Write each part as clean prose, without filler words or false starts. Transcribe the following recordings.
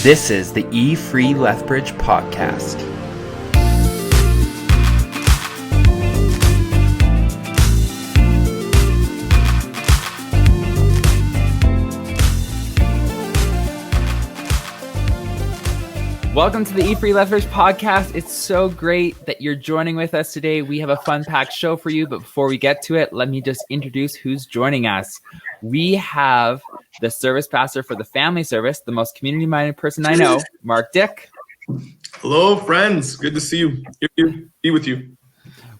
This is the E Free Lethbridge podcast. Welcome to the E Free Lethbridge podcast. It's so great that you're joining with us today. We have a fun-packed show for you, but before we get to it, let me just introduce who's joining us. We have the service pastor for the family service, the most community-minded person I know, Mark Dick. Hello, friends. Good to see you. Be with you.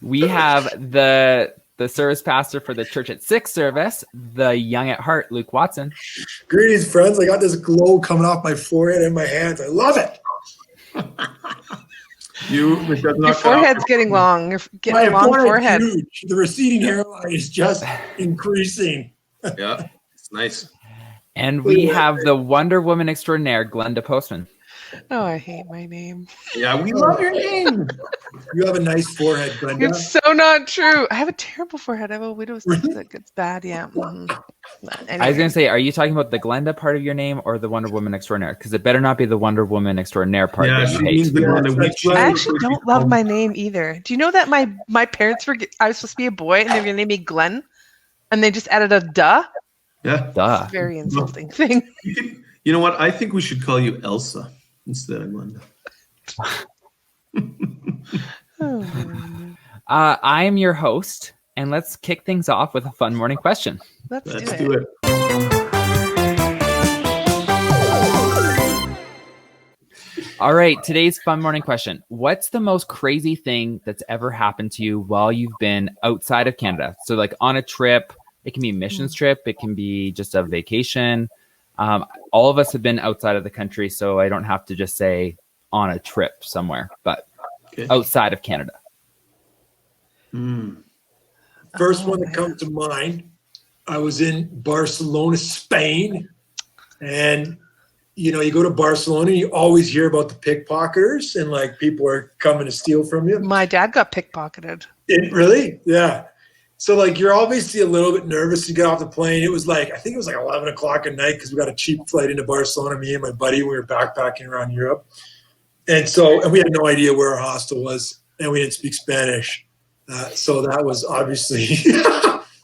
We have the service pastor for the Church at Six service, the young at heart, Luke Watson. Greetings, friends. I got this glow coming off my forehead and my hands. I love it. Your forehead's getting long. You're getting a long forehead. Huge. The receding hairline is just increasing. Yeah, it's nice. And we have the Wonder Woman extraordinaire, Glenda Postman. Oh, I hate my name. Yeah, we love your name. You have a nice forehead, Glenda. It's so not true. I have a terrible forehead. I have a widow's peak that gets bad. Yeah. Mm-hmm. Anyway. I was going to say, are you talking about the Glenda part of your name or the Wonder Woman extraordinaire? Because it better not be the Wonder Woman extraordinaire part that you hate. I actually don't love my name either. Do you know that my parents were, I was supposed to be a boy and they were going to name me Glenn? And they just added a duh? Yeah. Duh. It's a very insulting thing. You know what? I think we should call you Elsa instead of Glenda. I am your host, and let's kick things off with a fun morning question. Let's do it. All right, today's fun morning question. What's the most crazy thing that's ever happened to you while you've been outside of Canada? So like on a trip, it can be a missions trip, it can be just a vacation. All of us have been outside of the country, so I don't have to just say on a trip somewhere, but outside of Canada. First one that comes to mind, I was in Barcelona, Spain, and you know, you go to Barcelona, you always hear about the pickpocketers and like people are coming to steal from you. My dad got pickpocketed. Really? Yeah. So like you're obviously a little bit nervous to get off the plane. It was like, I think it was like 11 o'clock at night because we got a cheap flight into Barcelona, me and my buddy, we were backpacking around Europe. And we had no idea where our hostel was and we didn't speak Spanish. So that was obviously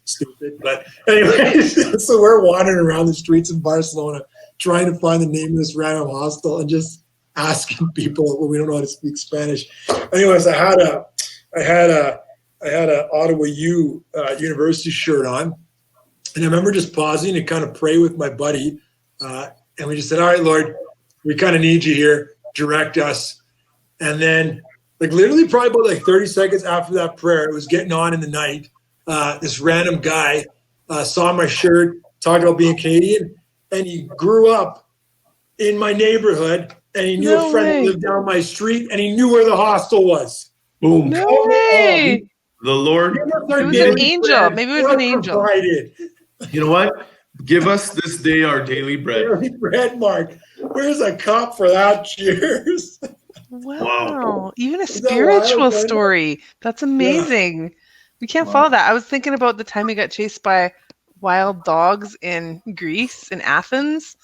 stupid. But anyways, so we're wandering around the streets in Barcelona trying to find the name of this random hostel and just asking people when we don't know how to speak Spanish. Anyways, I had a Ottawa U University shirt on, and I remember just pausing to kind of pray with my buddy, and we just said, "All right, Lord, we kind of need you here. Direct us." And then, like literally, probably about like 30 seconds after that prayer, it was getting on in the night. This random guy saw my shirt, talked about being Canadian, and he grew up in my neighborhood, and he knew a friend that lived down my street, and he knew where the hostel was. Boom! No way. The Lord. It was an angel. Maybe it was an angel. Provided. You know what? Give us this day our daily bread. Daily bread, Mark. Where's a cup for that? Cheers. Wow. Even a spiritual story. That's amazing. Yeah. We can't follow that. I was thinking about the time we got chased by wild dogs in Greece, in Athens.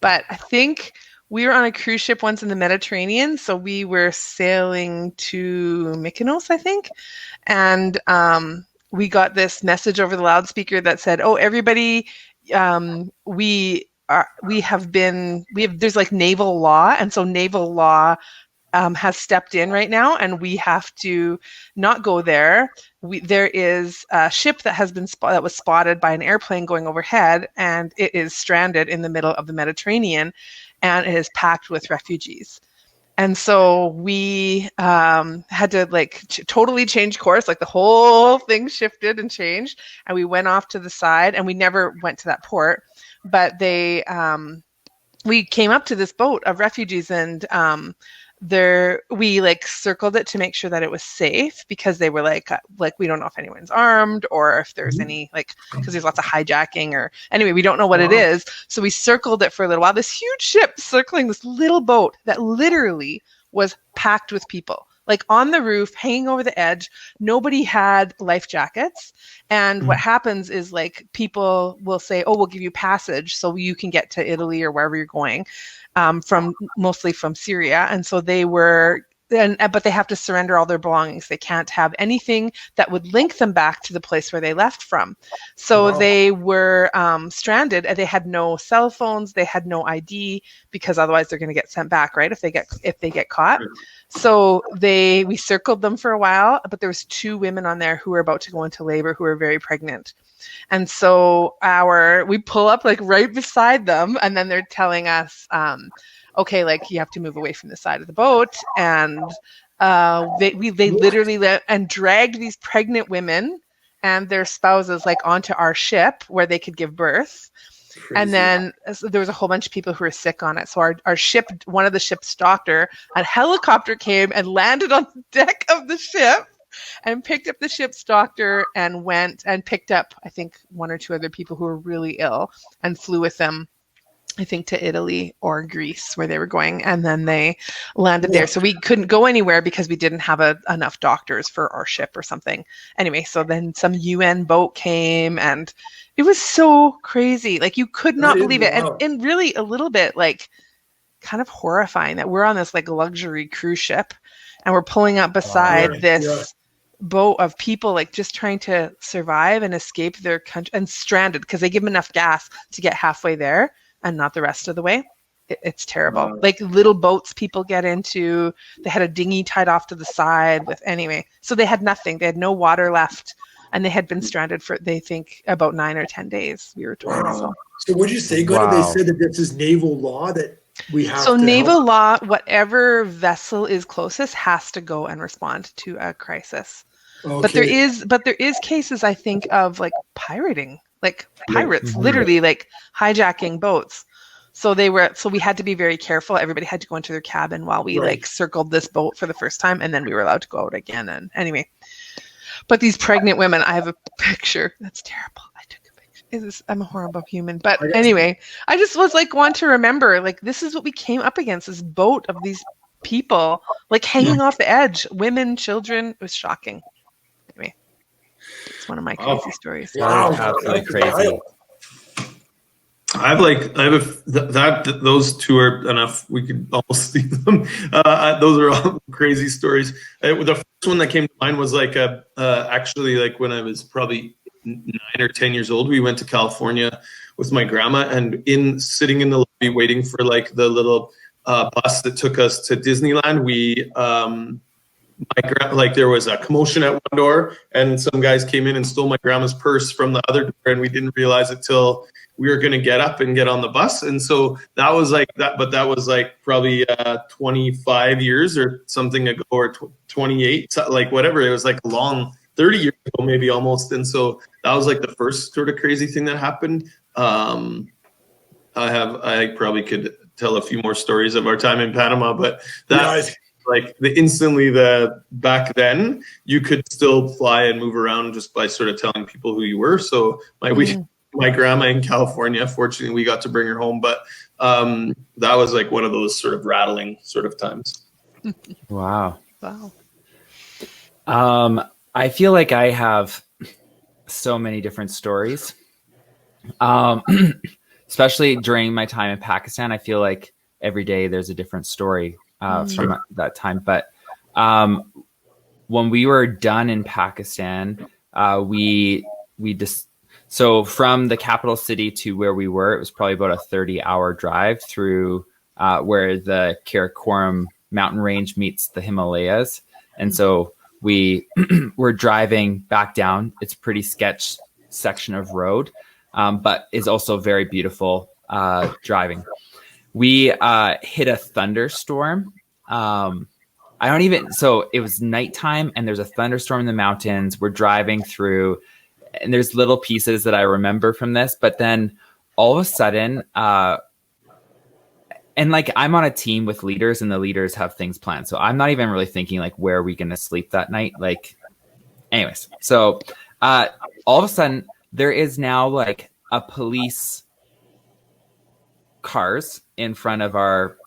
But I think we were on a cruise ship once in the Mediterranean. So we were sailing to Mykonos, I think. And we got this message over the loudspeaker that said, "Oh, everybody, there's like naval law, and so naval law has stepped in right now, and we have to not go there. There is a ship that has been that was spotted by an airplane going overhead, and it is stranded in the middle of the Mediterranean, and it is packed with refugees." And so we had to like totally change course, like the whole thing shifted and changed, and we went off to the side, and we never went to that port, but we came up to this boat of refugees, and we like circled it to make sure that it was safe, because they were like we don't know if anyone's armed or if there's any because there's lots of hijacking, or anyway, we don't know what it is. So we circled it for a little while, this huge ship circling this little boat that literally was packed with people. like on the roof, hanging over the edge. Nobody had life jackets. And what happens is like people will say, oh, we'll give you passage so you can get to Italy or wherever you're going, mostly from Syria. And so they were, but they have to surrender all their belongings. They can't have anything that would link them back to the place where they left from. So they were stranded, and they had no cell phones. They had no ID, because otherwise they're going to get sent back, right? If they get caught. So we circled them for a while, but there was 2 women on there who were about to go into labor, who were very pregnant. And so we pull up like right beside them, and then they're telling us, okay, like you have to move away from the side of the boat. And they literally and dragged these pregnant women and their spouses like onto our ship where they could give birth. Crazy. And then there was a whole bunch of people who were sick on it. So our ship, one of the ship's doctor, a helicopter came and landed on the deck of the ship and picked up the ship's doctor and went and picked up, I think, 1 or 2 other people who were really ill and flew with them, I think, to Italy or Greece, where they were going. And then they landed there. So we couldn't go anywhere because we didn't have enough doctors for our ship or something. Anyway, so then some UN boat came, and it was so crazy. Like you could not believe it. And really a little bit like kind of horrifying that we're on this like luxury cruise ship and we're pulling up beside this boat of people like just trying to survive and escape their country, and stranded because they give them enough gas to get halfway there and not the rest of the way. It's terrible. Like little boats people get into. They had a dinghy tied off to the side so they had nothing. They had no water left, and they had been stranded for, they think, about 9 or 10 days, we were told. So what'd you say, Glenn? They said that this is naval law that we have to naval law, whatever vessel is closest has to go and respond to a crisis. Okay. But there is cases, I think, of like pirating, like pirates, literally like hijacking boats. So we had to be very careful. Everybody had to go into their cabin while we like circled this boat for the first time, and then we were allowed to go out again. And anyway, but these pregnant women, I have a picture. That's terrible. I took a picture. I'm a horrible human. But anyway, I just was like, want to remember, like, this is what we came up against, this boat of these people like hanging off the edge, women, children. It was shocking. Anyway, it's one of my crazy stories. Wow, absolutely crazy. Those 2 are enough. We could almost see them. Those are all crazy stories. The first one that came to mind was like actually like when I was probably 9 or 10 years old. We went to California with my grandma, and sitting in the lobby waiting for like the little bus that took us to Disneyland. We there was a commotion at one door, and some guys came in and stole my grandma's purse from the other door, and we didn't realize it till we were going to get up and get on the bus. And so that was like that, but that was like probably 25 years or something ago, or 28, like whatever. It was like a long 30 years ago, maybe almost. And so that was like the first sort of crazy thing that happened. I probably could tell a few more stories of our time in Panama, but that like back then you could still fly and move around just by sort of telling people who you were. So my grandma in California, fortunately we got to bring her home, but that was like one of those sort of rattling sort of times. Wow. I feel like I have so many different stories. Especially during my time in Pakistan, I feel like every day there's a different story from that time. But when we were done in Pakistan, so from the capital city to where we were, it was probably about a 30-hour drive through where the Karakoram mountain range meets the Himalayas. And so we were driving back down. It's a pretty sketch section of road, but is also very beautiful driving. We hit a thunderstorm. So it was nighttime and there's a thunderstorm in the mountains. We're driving through, and there's little pieces that I remember from this, but then all of a sudden, and like I'm on a team with leaders and the leaders have things planned. So I'm not even really thinking like, where are we going to sleep that night? Like, anyways, so all of a sudden there is now like a police cars in front of our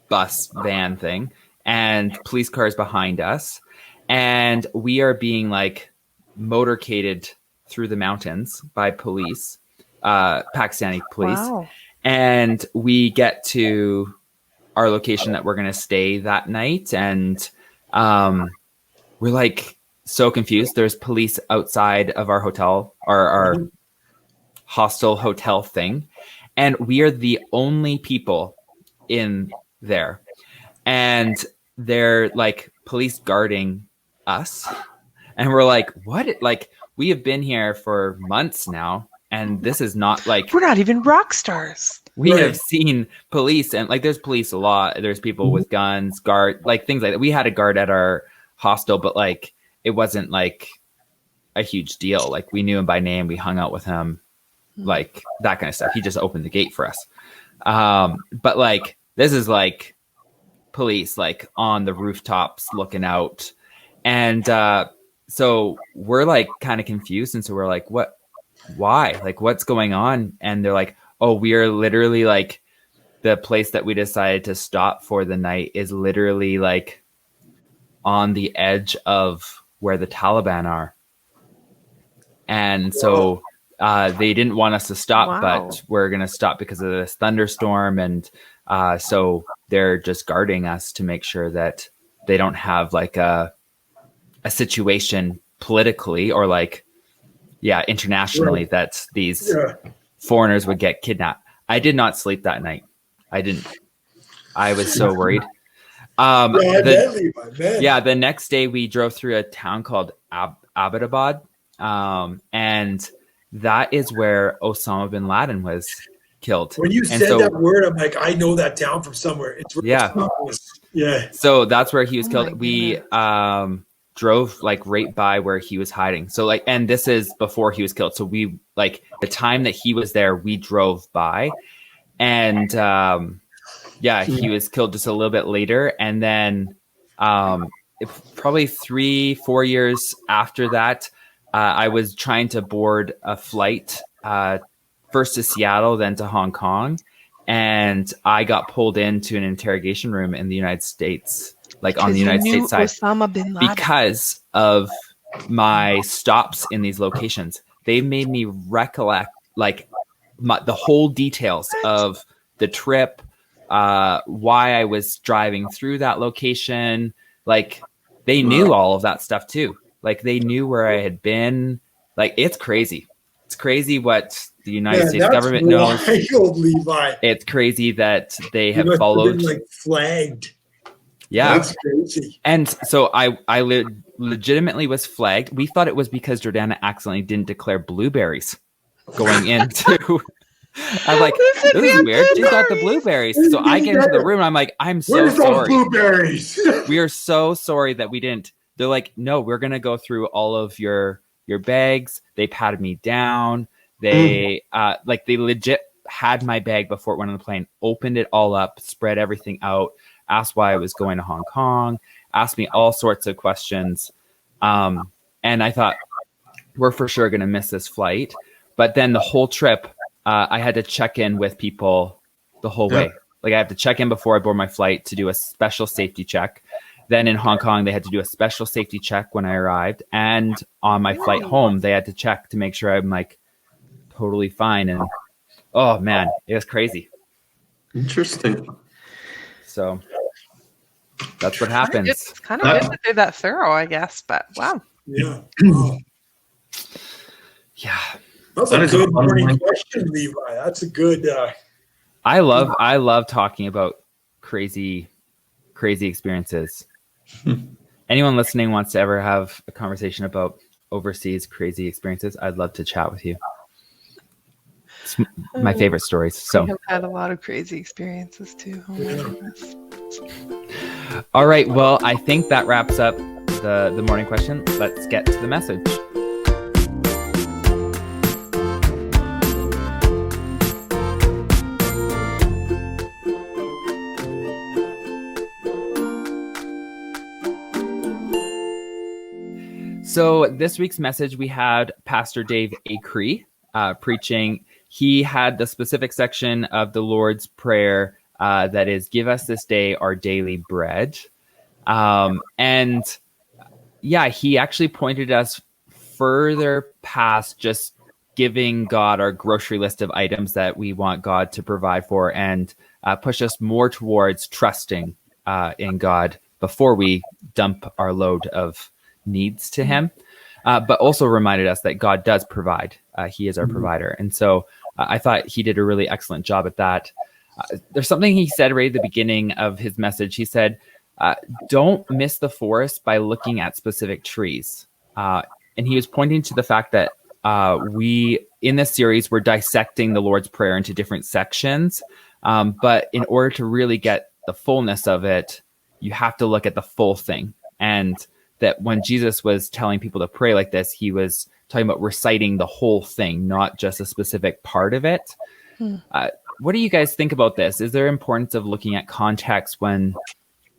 bus van thing. and police cars behind us, and we are being like motorcaded through the mountains by police, Pakistani police. Wow. And we get to our location that we're going to stay that night. And we're like so confused. There's police outside of our hotel, our hostel hotel thing. And we are the only people in there. And they're like police guarding us. And we're like, what? Like, we have been here for months now. And this is not like, We're not even rock stars. we Right. have seen police, and like there's police a lot. There's people with guns, guard, like things like that. We had a guard at our hostel, but like it wasn't like a huge deal. Like we knew him by name. We hung out with him, like that kind of stuff. He just opened the gate for us. But like this is like police like on the rooftops looking out. And so we're like kind of confused. And so we're like, why? Like what's going on? And they're like, oh, we are literally like the place that we decided to stop for the night is literally like on the edge of where the Taliban are. And so they didn't want us to stop, Wow. but we're going to stop because of this thunderstorm. And so they're just guarding us to make sure that they don't have like a situation politically or like, internationally that these Yeah. foreigners would get kidnapped. I did not sleep that night. I didn't. I was so worried. Yeah, The- Levi, man. yeah, the next day we drove through a town called Abbottabad, and that is where Osama bin Laden was killed. When you And said so- that word, I'm like, I know that town from somewhere. It's where Yeah. Osama was. Yeah. So that's where he was Oh killed. my We drove like right by where he was hiding. So like, and this is before he was killed. So we like the time that he was there, we drove by, and he was killed just a little bit later. And then probably 3-4 years after that, I was trying to board a flight first to Seattle, then to Hong Kong. And I got pulled into an interrogation room in the United States, like on the United States side, Osama bin Laden. because of my stops in these locations. They made me recollect like the whole details of the trip, why I was driving through that location. Like they knew all of that stuff too. Like they knew where I had been. Like it's crazy. It's crazy what the United States that's government knows. wild, Levi. It's crazy that they You have must have followed. been, like flagged. Yeah. That's crazy. And so I legitimately was flagged. We thought it was because Jordana accidentally didn't declare blueberries going into. I'm like, this is weird. She's got the blueberries. So I get into the room and I'm like, I'm so Where's those sorry. blueberries? We are so sorry that we didn't. They're like, no, we're going to go through all of your bags. They patted me down. They they legit had my bag before it went on the plane, opened it all up, spread everything out, asked why I was going to Hong Kong, asked me all sorts of questions. And I thought, we're for sure going to miss this flight. But then the whole trip, I had to check in with people the whole way. Like I have to check in before I board my flight to do a special safety check. Then in Hong Kong, they had to do a special safety check when I arrived. And on my flight home, they had to check to make sure I'm like totally fine. And oh man, it was crazy. Interesting. So that's what happens. It's kind of good that they're that thorough, I guess. But wow. Yeah. Wow. Yeah. That's That a is a good fun morning one. question, Levi. That's a good. I love talking about crazy experiences. Anyone listening wants to ever have a conversation about overseas crazy experiences, I'd love to chat with you. It's my favorite stories. So, I've had a lot of crazy experiences too. Oh my goodness. all right. Well, I think that wraps up the morning question. Let's get to the message. So this week's message, we had Pastor Dave Acree preaching. He had the specific section of the Lord's Prayer that is, give us this day our daily bread. And yeah, he actually pointed us further past just giving God our grocery list of items that we want God to provide for, and push us more towards trusting in God before we dump our load of needs to him. But also reminded us that God does provide. He is our provider. And so I thought he did a really excellent job at that. There's something he said right at the beginning of his message. He said, don't miss the forest by looking at specific trees. And he was pointing to the fact that we, in this series, we're dissecting the Lord's Prayer into different sections. But in order to really get the fullness of it, you have to look at the full thing. And that when Jesus was telling people to pray like this, he was talking about reciting the whole thing, not just a specific part of it. What do you guys think about this? Is there importance of looking at context when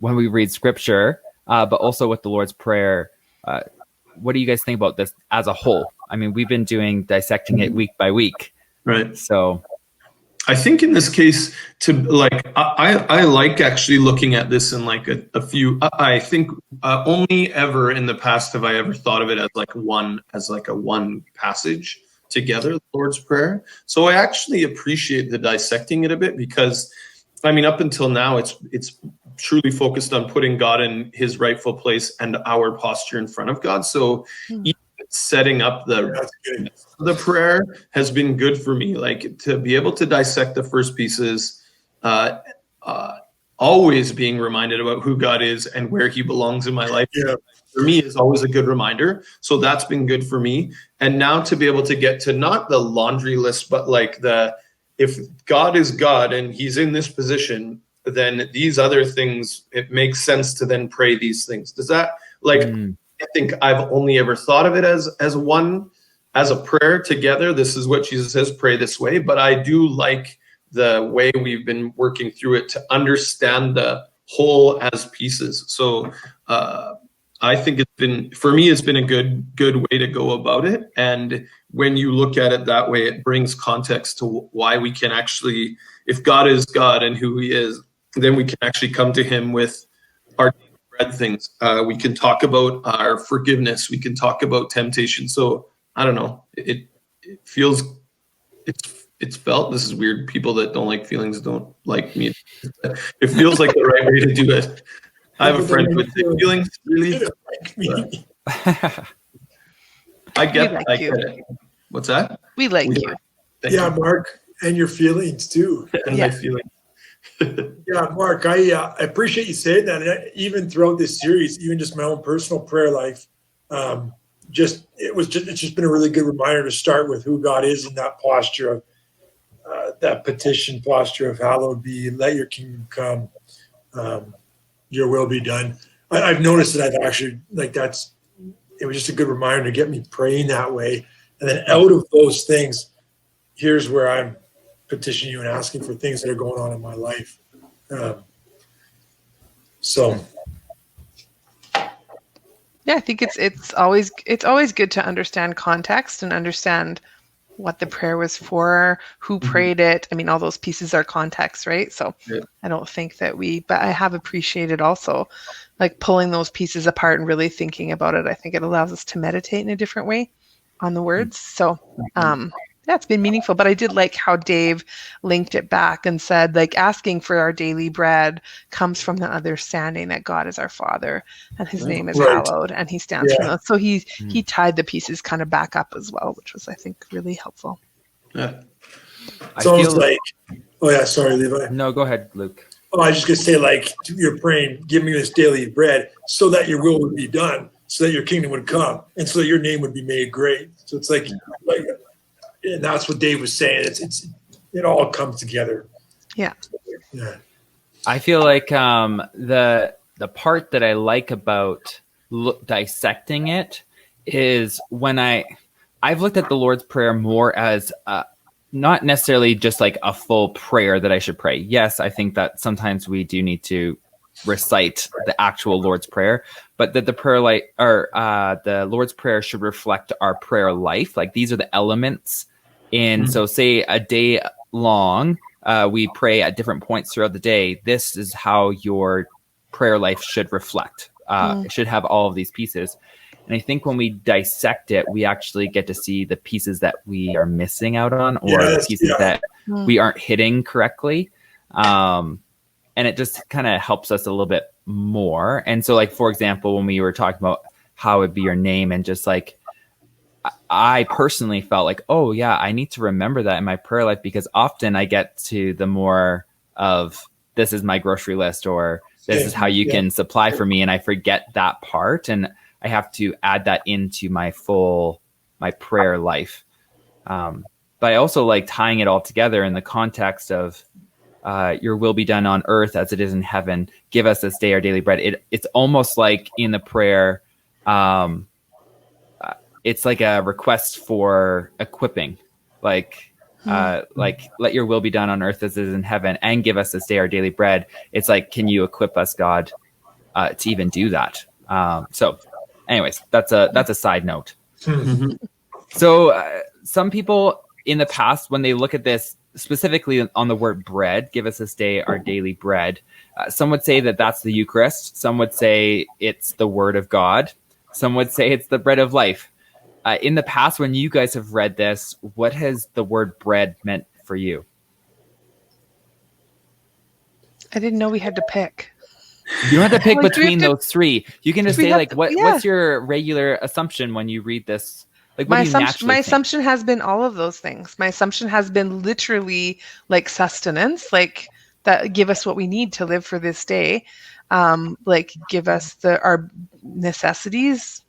we read scripture, but also with the Lord's Prayer? What do you guys think about this as a whole? I mean, we've been dissecting it week by week. Right. So I think in this case, I like actually looking at this in like a few. I think only ever in the past have I ever thought of it as like a one passage together, the Lord's Prayer. So I actually appreciate the dissecting it a bit, because I mean, up until now, it's truly focused on putting God in his rightful place and our posture in front of God. So even setting up the prayer has been good for me. Like, to be able to dissect the first pieces, always being reminded about who God is and where he belongs in my life. Yeah. For me, is always a good reminder. So that's been good for me. And now to be able to get to not the laundry list, but like if God is God and he's in this position, then these other things, it makes sense to then pray these things. Does that, I think I've only ever thought of it as a prayer together. This is what Jesus says, pray this way. But I do like the way we've been working through it to understand the whole as pieces. So I think for me, it's been a good way to go about it. And when you look at it that way, it brings context to why we can actually, if God is God and who he is, then we can actually come to him with our bread things. We can talk about our forgiveness. We can talk about temptation. So I don't know. It feels, it's felt, this is weird. People that don't like feelings don't like me. It feels like the right way to do it. I have a friend who would say feelings really like me. I get it. What's that? We like you. Yeah, Mark, and your feelings too. And my feelings. Yeah, Mark, I appreciate you saying that. And even throughout this series, even just my own personal prayer life, it's just been a really good reminder to start with who God is in that posture of that petition posture of hallowed be, let your kingdom come, your will be done. I've noticed that I've actually it was just a good reminder to get me praying that way. And then out of those things, here's where I'm petitioning you and asking for things that are going on in my life. Yeah, I think it's always good to understand context and understand what the prayer was for, who prayed it. I mean, all those pieces are context, right? So yeah. I don't think that but I have appreciated also like pulling those pieces apart and really thinking about it. I think it allows us to meditate in a different way on the words. So, yeah, it's been meaningful, but I did like how Dave linked it back and said, like, asking for our daily bread comes from the understanding that God is our Father and his name is hallowed and he stands for us. So he tied the pieces kind of back up as well, which was, I think, really helpful. Yeah. It's almost like, oh yeah, sorry, Levi. No, go ahead, Luke. Oh, I was just going to say, like, you're praying, give me this daily bread so that your will would be done, so that your kingdom would come, and so that your name would be made great. So it's like and that's what Dave was saying. It all comes together. Yeah. Yeah. I feel like the part that I like about dissecting it is when I've looked at the Lord's Prayer more as not necessarily just like a full prayer that I should pray. Yes, I think that sometimes we do need to recite the actual Lord's Prayer, but that the prayer the Lord's Prayer should reflect our prayer life. Like, these are the elements so say a day long, we pray at different points throughout the day. This is how your prayer life should reflect. It should have all of these pieces. And I think when we dissect it, we actually get to see the pieces that we are missing out on, or the pieces that we aren't hitting correctly. And it just kind of helps us a little bit more. And so, like, for example, when we were talking about how it would be your name, and just like, I personally felt like, oh yeah, I need to remember that in my prayer life, because often I get to the more of, this is my grocery list, or this is how you can supply for me, and I forget that part, and I have to add that into my prayer life. But I also like tying it all together in the context of your will be done on earth as it is in heaven. Give us this day our daily bread. It's almost like in the prayer, it's like a request for equipping, like let your will be done on earth as it is in heaven, and give us this day our daily bread. It's like, can you equip us, God, to even do that? So anyways, that's a side note. So some people in the past, when they look at this specifically on the word bread, give us this day our daily bread, some would say that that's the Eucharist. Some would say it's the word of God. Some would say it's the bread of life. In the past, when you guys have read this, what has the word bread meant for you? I didn't know we had to pick. You don't have to pick between those three. You can just say, like, yeah. what's your regular assumption when you read this? Like, My assumption has been all of those things. My assumption has been literally like sustenance, like that, give us what we need to live for this day. Like, give us our necessities.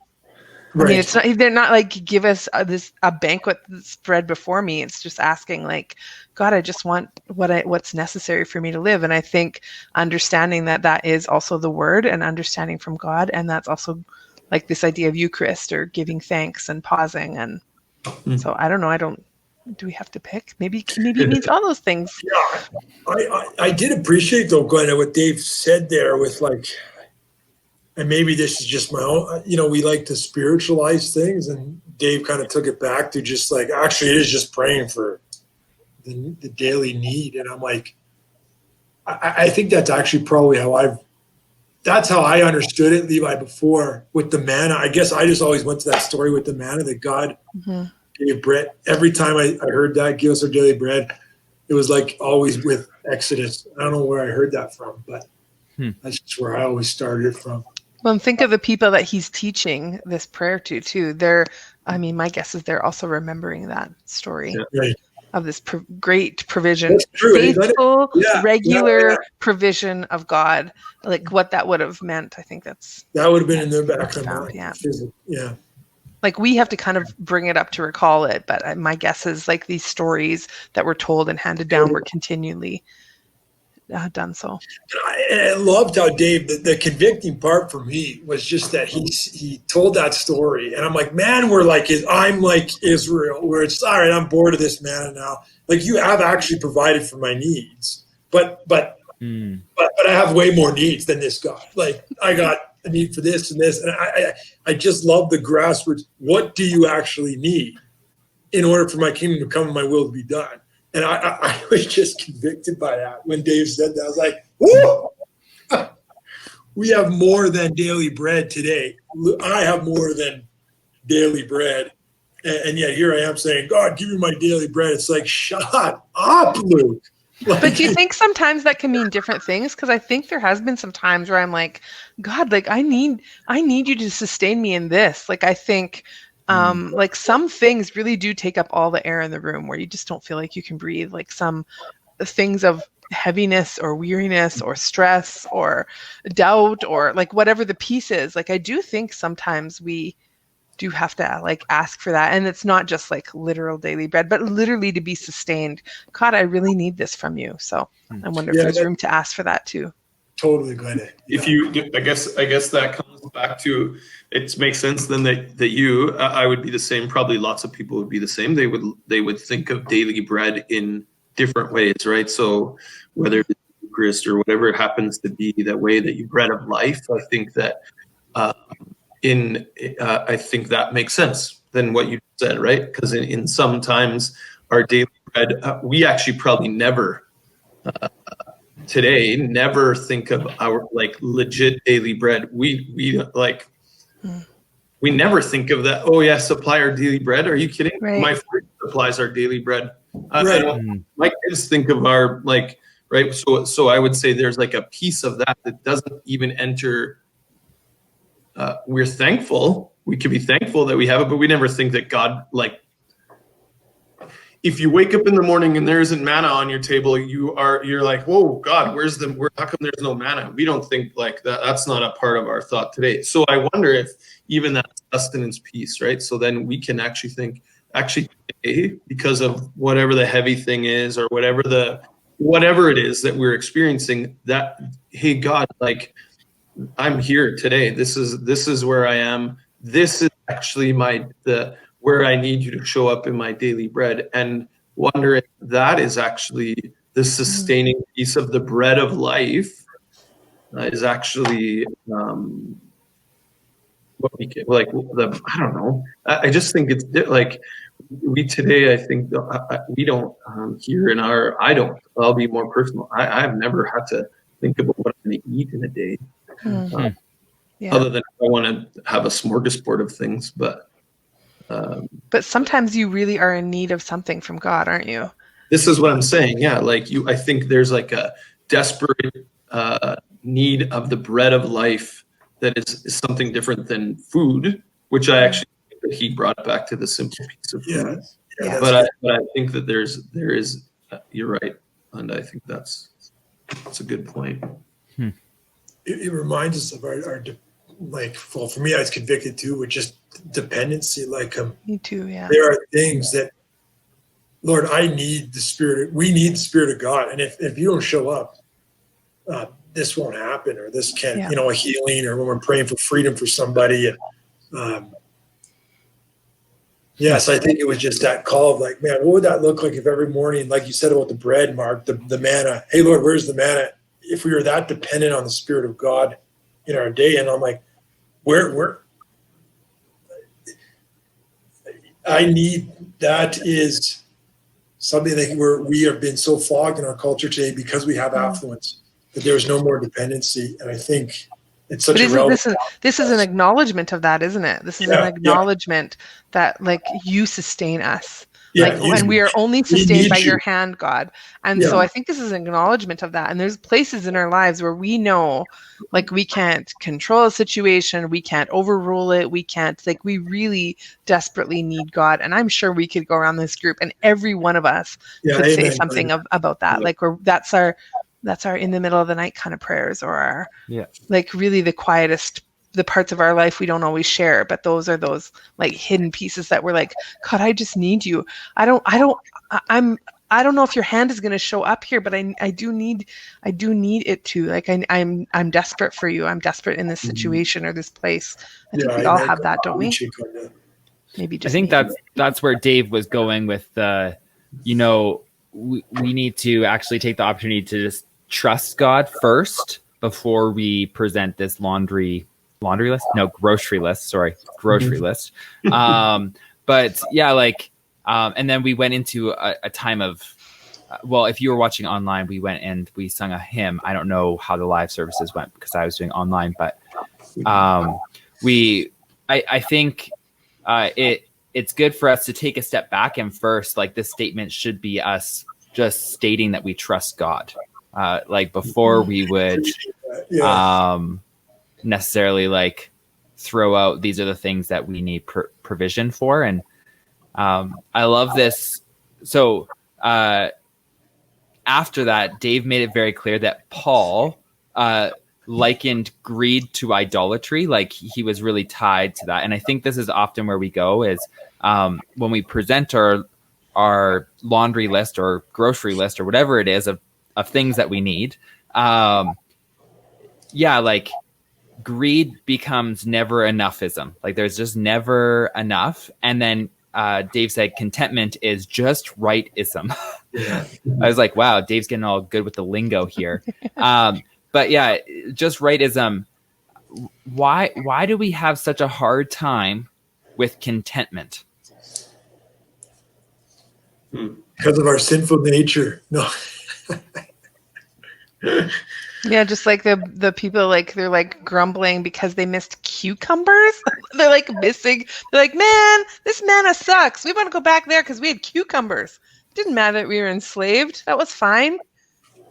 Right. I mean, it's not, they're not like, give us a banquet spread before me. It's just asking, like, God, I just want what's necessary for me to live. And I think understanding that is also the word, and understanding from God. And that's also like this idea of Eucharist, or giving thanks and pausing. And so I don't know. Do we have to pick? Maybe it means all those things. Yeah. I did appreciate, though, Glenn, what Dave said there with, like, and maybe this is just my own, we like to spiritualize things, and Dave kind of took it back to just like, actually, it is just praying for the daily need. And I'm like, I think that's actually probably that's how I understood it, Levi, before with the manna. I guess I just always went to that story with the manna that God gave bread. Every time I heard that, give us our daily bread, it was like always with Exodus. I don't know where I heard that from, but that's just where I always started it from. Well, and think of the people that he's teaching this prayer to, too. My guess is they're also remembering that story of this great provision, faithful, regular provision of God, like what that would have meant. I think that would have been in their back of mind. Yeah. Like, we have to kind of bring it up to recall it, but my guess is like these stories that were told and handed down were continually done so. I loved how Dave, the convicting part for me was just that he told that story, and I'm like, man, I'm like Israel, where it's all right, I'm bored of this manna now. Like, you have actually provided for my needs, but I have way more needs than this God. Like, I got a need for this and this, and I just love the grassroots. What do you actually need in order for my kingdom to come and my will to be done? And I was just convicted by that when Dave said that. I was like, whoa, we have more than daily bread today. I have more than daily bread. And yet here I am saying, God, give me my daily bread. It's like, shut up, Luke. Like, but do you think sometimes that can mean different things? Because I think there has been some times where I'm like, God, like, I need you to sustain me in this. Like, I think like some things really do take up all the air in the room, where you just don't feel like you can breathe. Like some things of heaviness or weariness or stress or doubt, or like whatever the piece is. Like, I do think sometimes we do have to like ask for that. And it's not just like literal daily bread, but literally to be sustained. God, I really need this from you. So I wonder if there's room to ask for that too. Totally, Glenn. If you, I guess that comes back to, it makes sense then that you, I would be the same. Probably lots of people would be the same. They would think of daily bread in different ways, right? So whether it's Eucharist or whatever it happens to be, that way that you bread of life, I think that I think that makes sense than what you said, right? Because in sometimes our daily bread, we actually probably never today never think of our like legit daily bread. We like we never think of that. Oh yeah, supply our daily bread. Are you kidding? Right. My fridge supplies our daily bread. I Right. don't, my kids think of our like right. So I would say there's like a piece of that doesn't even enter. We're thankful. We can be thankful that we have it, but we never think that God like. If you wake up in the morning and there isn't manna on your table, you're like, whoa, God, how come there's no manna? We don't think like that. That's not a part of our thought today. So I wonder if even that sustenance piece, right? So then we can actually think, today, because of whatever the heavy thing is, or whatever it is that we're experiencing, that, hey, God, like, I'm here today. This is where I am. This is actually where I need you to show up in my daily bread, and wonder if that is actually the sustaining piece of the bread of life is actually what we can, like, I don't know. I just think it's like we today, I think we don't I'll be more personal. I've never had to think about what I'm going to eat in a day. Yeah. Other than I want to have a smorgasbord of things, but sometimes you really are in need of something from God, aren't you? this is what I'm saying. Yeah, like I think there's like a desperate need of the bread of life that is something different than food, which I actually think that he brought back to the simple piece of food. Yeah. But I think that there is you're right, and I think that's a good point. It reminds us of our like, well, for me, I was convicted too with just dependency. Like, Me too. Yeah. there are things that, Lord, I need the Spirit. We need the Spirit of God, and if you don't show up, this won't happen, or this can't. Yeah. A healing, or when we're praying for freedom for somebody, and yes, I think it was just that call of like, man, what would that look like if every morning, like you said about the bread, Mark, the manna? Hey, Lord, where's the manna? If we were that dependent on the Spirit of God in our day, and I'm like, where I need, that is something that we have been so fogged in our culture today because we have affluence, that there's no more dependency. And I think it's such this is an acknowledgement of that, isn't it? This is an acknowledgement that like you sustain us. And we are only sustained by your hand, God. And so I think this is an acknowledgement of that. And there's places in our lives where we know, like, we can't control a situation, we can't overrule it, we can't, like, we really desperately need God. And I'm sure we could go around this group and every one of us could say something about that. Like, that's our in the middle of the night kind of prayers, or our like really the quietest, the parts of our life we don't always share, but those are those like hidden pieces that we're like, God, I just need you. I don't know if your hand is going to show up here, but I do need it to, like, I'm desperate for you. I'm desperate in this situation or this place. I think we all have that, don't we? Maybe just I think that's where Dave was going with we need to actually take the opportunity to just trust God first before we present this grocery list. But yeah, like, and then we went into a time of, well, if you were watching online, we went and we sung a hymn. I don't know how the live services went because I was doing online, but I think it's good for us to take a step back, and first, like, this statement should be us just stating that we trust God, like, before we would necessarily like throw out, these are the things that we need provision for. And I love this. So after that, Dave made it very clear that Paul likened greed to idolatry. Like, he was really tied to that. And I think this is often where we go is when we present our laundry list or grocery list or whatever it is of things that we need. Like, greed becomes never enoughism. Like, there's just never enough. And then Dave said contentment is just rightism. I was like, wow, Dave's getting all good with the lingo here. But yeah, just rightism. Why do we have such a hard time with contentment? Because of our sinful nature. No. Yeah, just like the people, like they're like grumbling because they missed cucumbers. They're like missing. They're like, man, this manna sucks. We want to go back there because we had cucumbers. It didn't matter that we were enslaved. That was fine.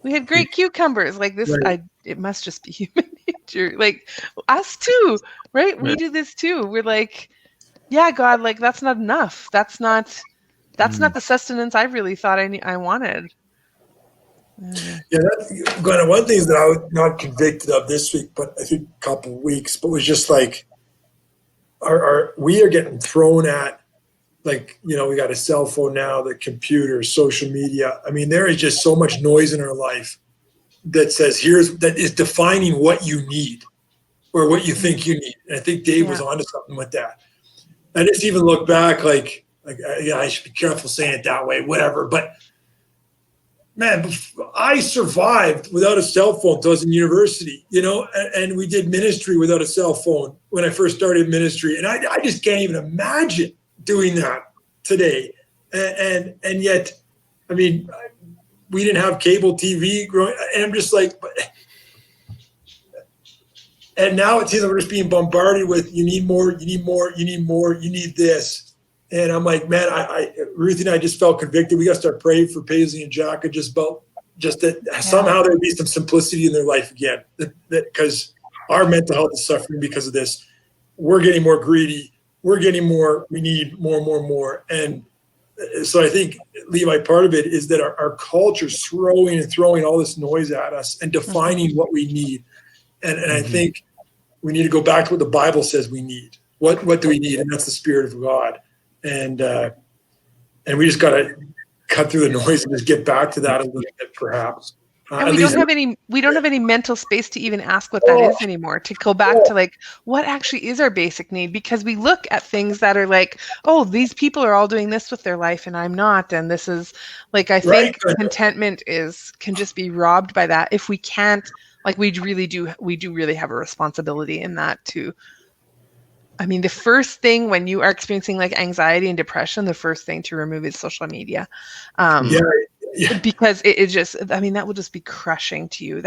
We had great cucumbers. Like this, Right. it must just be human nature. Like us too, right? We Yeah. do this too. We're like, yeah, God, like that's not enough. That's not the sustenance I really thought I wanted. Yeah, that's Glenn, one of the things that I was not convicted of this week, but I think a couple of weeks, but was just like we are getting thrown at, like, we got a cell phone now, the computer, social media. I mean, there is just so much noise in our life that says that is defining what you need or what you think you need. And I think Dave was onto something with that. I just even look back, like I should be careful saying it that way, whatever, but man, I survived without a cell phone until I was in university, and we did ministry without a cell phone when I first started ministry. And I just can't even imagine doing that today. And yet, I mean, we didn't have cable TV growing, and I'm just like, and now it seems like we're just being bombarded with, you need more, you need more, you need more, you need this. And I'm like, man, Ruth and I just felt convicted. We got to start praying for Paisley and Jacka, just that somehow there be some simplicity in their life again. That because our mental health is suffering because of this. We're getting more greedy. We're getting more. We need more, more, more. And so I think, Levi, part of it is that our culture's throwing all this noise at us and defining what we need. And I think we need to go back to what the Bible says we need. What do we need? And that's the Spirit of God. And we just got to cut through the noise and just get back to that a little bit, perhaps. And we don't have any mental space to even ask what that is anymore, to go back to like, what actually is our basic need? Because we look at things that are like, oh, these people are all doing this with their life and I'm not. And this is like, I think contentment can just be robbed by that. If we can't, like, we do really have a responsibility in that too. I mean, the first thing when you are experiencing like anxiety and depression, the first thing to remove is social media. Because it just, I mean, that will just be crushing to you.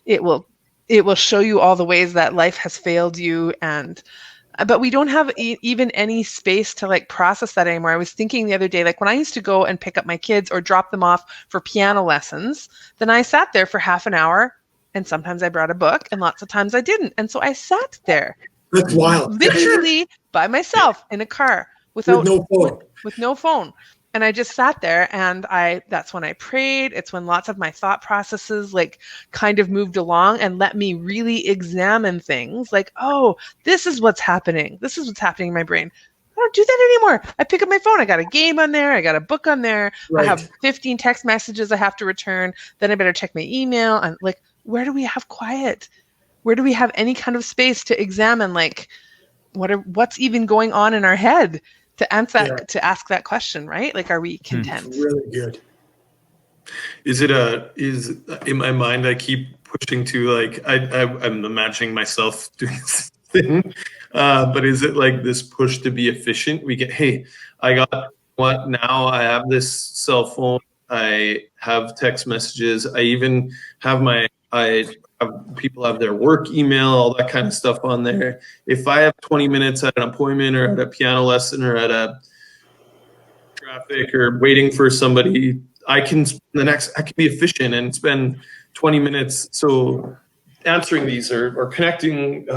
It will show you all the ways that life has failed you. But we don't have even any space to like process that anymore. I was thinking the other day, like when I used to go and pick up my kids or drop them off for piano lessons, then I sat there for half an hour and sometimes I brought a book and lots of times I didn't. And so I sat there. That's wild. Literally by myself in a car with no phone. And I just sat there and that's when I prayed. It's when lots of my thought processes like kind of moved along and let me really examine things like, oh, this is what's happening. This is what's happening in my brain. I don't do that anymore. I pick up my phone. I got a game on there. I got a book on there. Right. I have 15 text messages I have to return. Then I better check my email. And like, where do we have quiet? Where do we have any kind of space to examine, like, what's even going on in our head to answer to ask that question, right? Like, are we content? Really good. Is in my mind, I keep pushing to like, I'm imagining myself doing this thing, but is it like this push to be efficient? We get, hey, I got what now? I have this cell phone. I have text messages. I even have people have their work email, all that kind of stuff on there. If I have 20 minutes at an appointment or at a piano lesson or at a traffic or waiting for somebody, I can be efficient and spend 20 minutes. So answering these or connecting,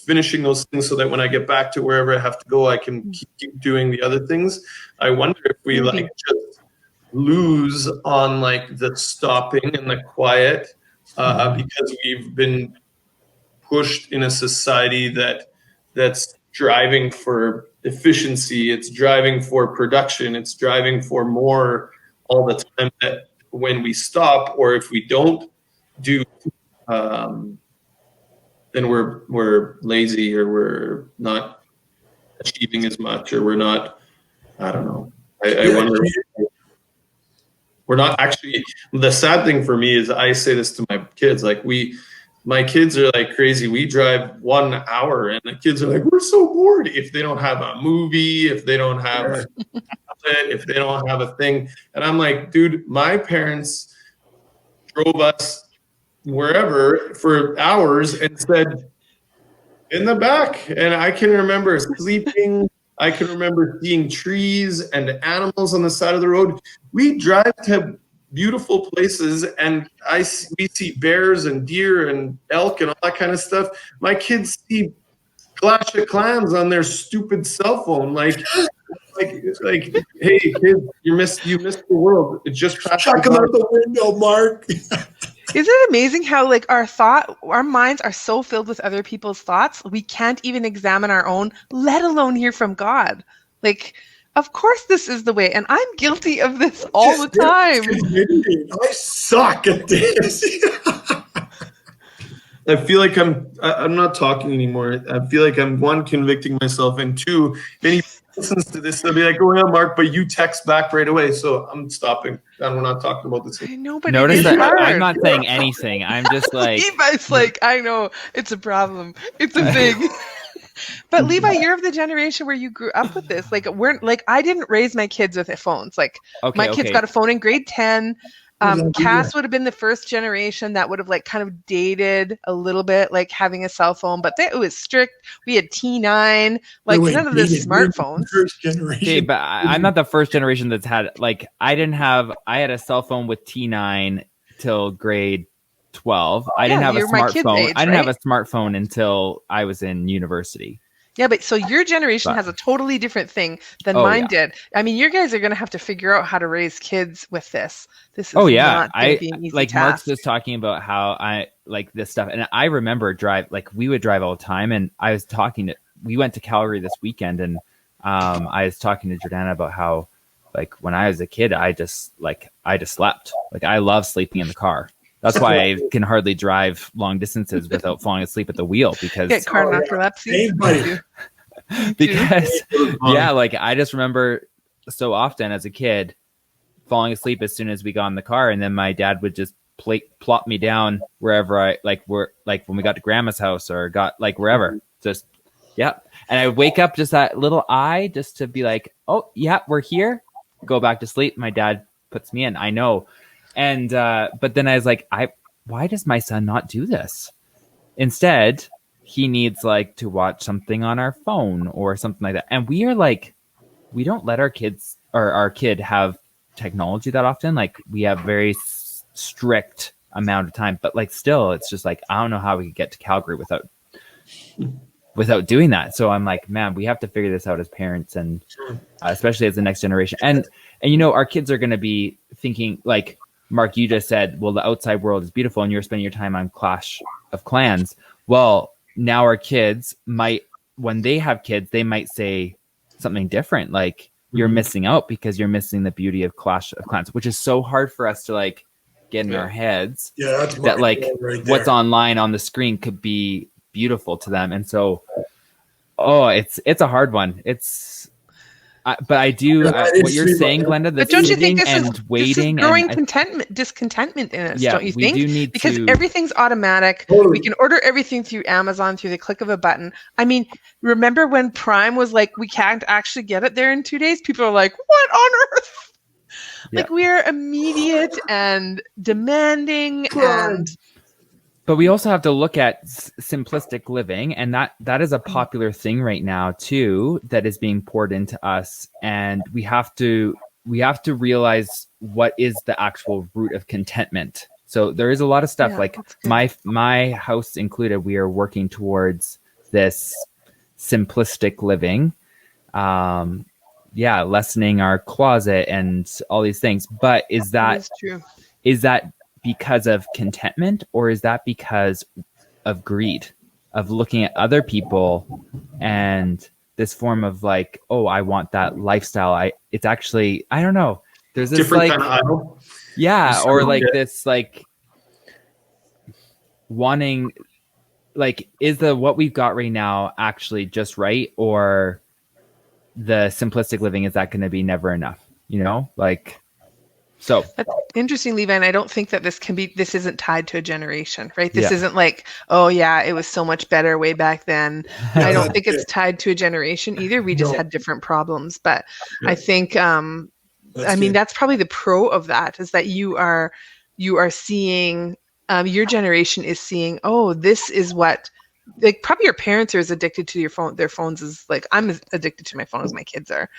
finishing those things so that when I get back to wherever I have to go, I can keep doing the other things. I wonder if we just lose on like the stopping and the quiet, because we've been pushed in a society that's driving for efficiency, it's driving for production, it's driving for more all the time, that when we stop or if we don't do, then we're lazy or we're not achieving as much or we're not, I don't know. I wonder. We're not actually, the sad thing for me is I say this to my kids, like my kids are like crazy. We drive 1 hour and the kids are like, we're so bored if they don't have a movie, if they don't have if they don't have a thing. And I'm like, dude, my parents drove us wherever for hours and said, in the back. And I can remember sleeping. I can remember seeing trees and animals on the side of the road. We drive to beautiful places and we see bears and deer and elk and all that kind of stuff. My kids see Clash of Clans on their stupid cell phone. Like, hey kids, you missed the world. It just passed. Chuck them out the window, Mark. Isn't it amazing how like our minds are so filled with other people's thoughts, we can't even examine our own, let alone hear from God. Like, of course this is the way, and I'm guilty of this all the time. I suck at this. I feel like I'm not talking anymore. I feel like I'm one, convicting myself, and two, any listens to this, they'll be like, "Oh yeah, Mark," but you text back right away. So I'm stopping, and we're not talking about this. I know, but Notice that hard. I'm not saying anything. I'm just like, Levi's like, I know it's a problem. It's a thing. But Levi, you're of the generation where you grew up with this. Like I didn't raise my kids with phones. Like my kids got a phone in grade 10. Cass would have been the first generation that would have like kind of dated a little bit, like having a cell phone, but it was strict. We had T9, like none of this smartphones. First generation. okay, but I'm not the first generation that's had, like, I had a cell phone with T9 till grade 12. I didn't have a smartphone. I didn't have a smartphone until I was in university. Yeah, but so your generation has a totally different thing than mine did. I mean, you guys are going to have to figure out how to raise kids with this. This is not going to be an easy like task. Mark's just talking about how I like this stuff, and I remember we would drive all the time, and we went to Calgary this weekend, and I was talking to Jordana about how, like, when I was a kid, I just slept. Like, I love sleeping in the car. That's why I can hardly drive long distances without falling asleep at the wheel, because get car narcolepsy. Because like I just remember so often as a kid falling asleep as soon as we got in the car, and then my dad would just plop me down wherever when we got to grandma's house or got like wherever, just and I would wake up just that little eye just to be like, oh yeah, we're here, go back to sleep. My dad puts me in, I know. And but then I was like, why does my son not do this? Instead, he needs like to watch something on our phone or something like that. And we are like, we don't let our kids or our kid have technology that often. Like, we have very strict amount of time, but like still, it's just like, I don't know how we could get to Calgary without doing that. So I'm like, man, we have to figure this out as parents, and especially as the next generation. And you know, our kids are going to be thinking, like Mark, you just said, well, the outside world is beautiful, and you're spending your time on Clash of Clans. Well, now our kids might, when they have kids, they might say something different. Like, you're missing out because you're missing the beauty of Clash of Clans, which is so hard for us to like get in our heads. Yeah, that's that like right what's online on the screen could be beautiful to them. And so, it's a hard one. But I do what you're saying, Glenda. But don't you think this is growing discontentment in us? Don't you think? We do need because everything's automatic. We can order everything through Amazon through the click of a button. I mean, remember when Prime was like, we can't actually get it there in 2 days? People are like, what on earth? Like, we're immediate and demanding But we also have to look at simplistic living, and that is a popular thing right now too, that is being poured into us. And we have to realize what is the actual root of contentment. So there is a lot of stuff like my house included. We are working towards this simplistic living, lessening our closet and all these things. But is that true? Is that because of contentment, or is that because of greed, of looking at other people and this form of like, oh, I want that lifestyle? It's actually, I don't know. There's this different like, kind of idol. Yeah. Or like this, like wanting, like, is what we've got right now actually just right? Or the simplistic living, is that going to be never enough? You know, like, so that's interesting, Levi. And I don't think that this isn't tied to a generation, right? This isn't like, oh yeah, it was so much better way back then. I don't think it's tied to a generation either. We just had different problems. But I think, that's probably the pro of that, is that you are you are seeing, your generation is seeing, oh, this is what, like, probably your parents are as addicted to their phones as, like, I'm as addicted to my phone as my kids are.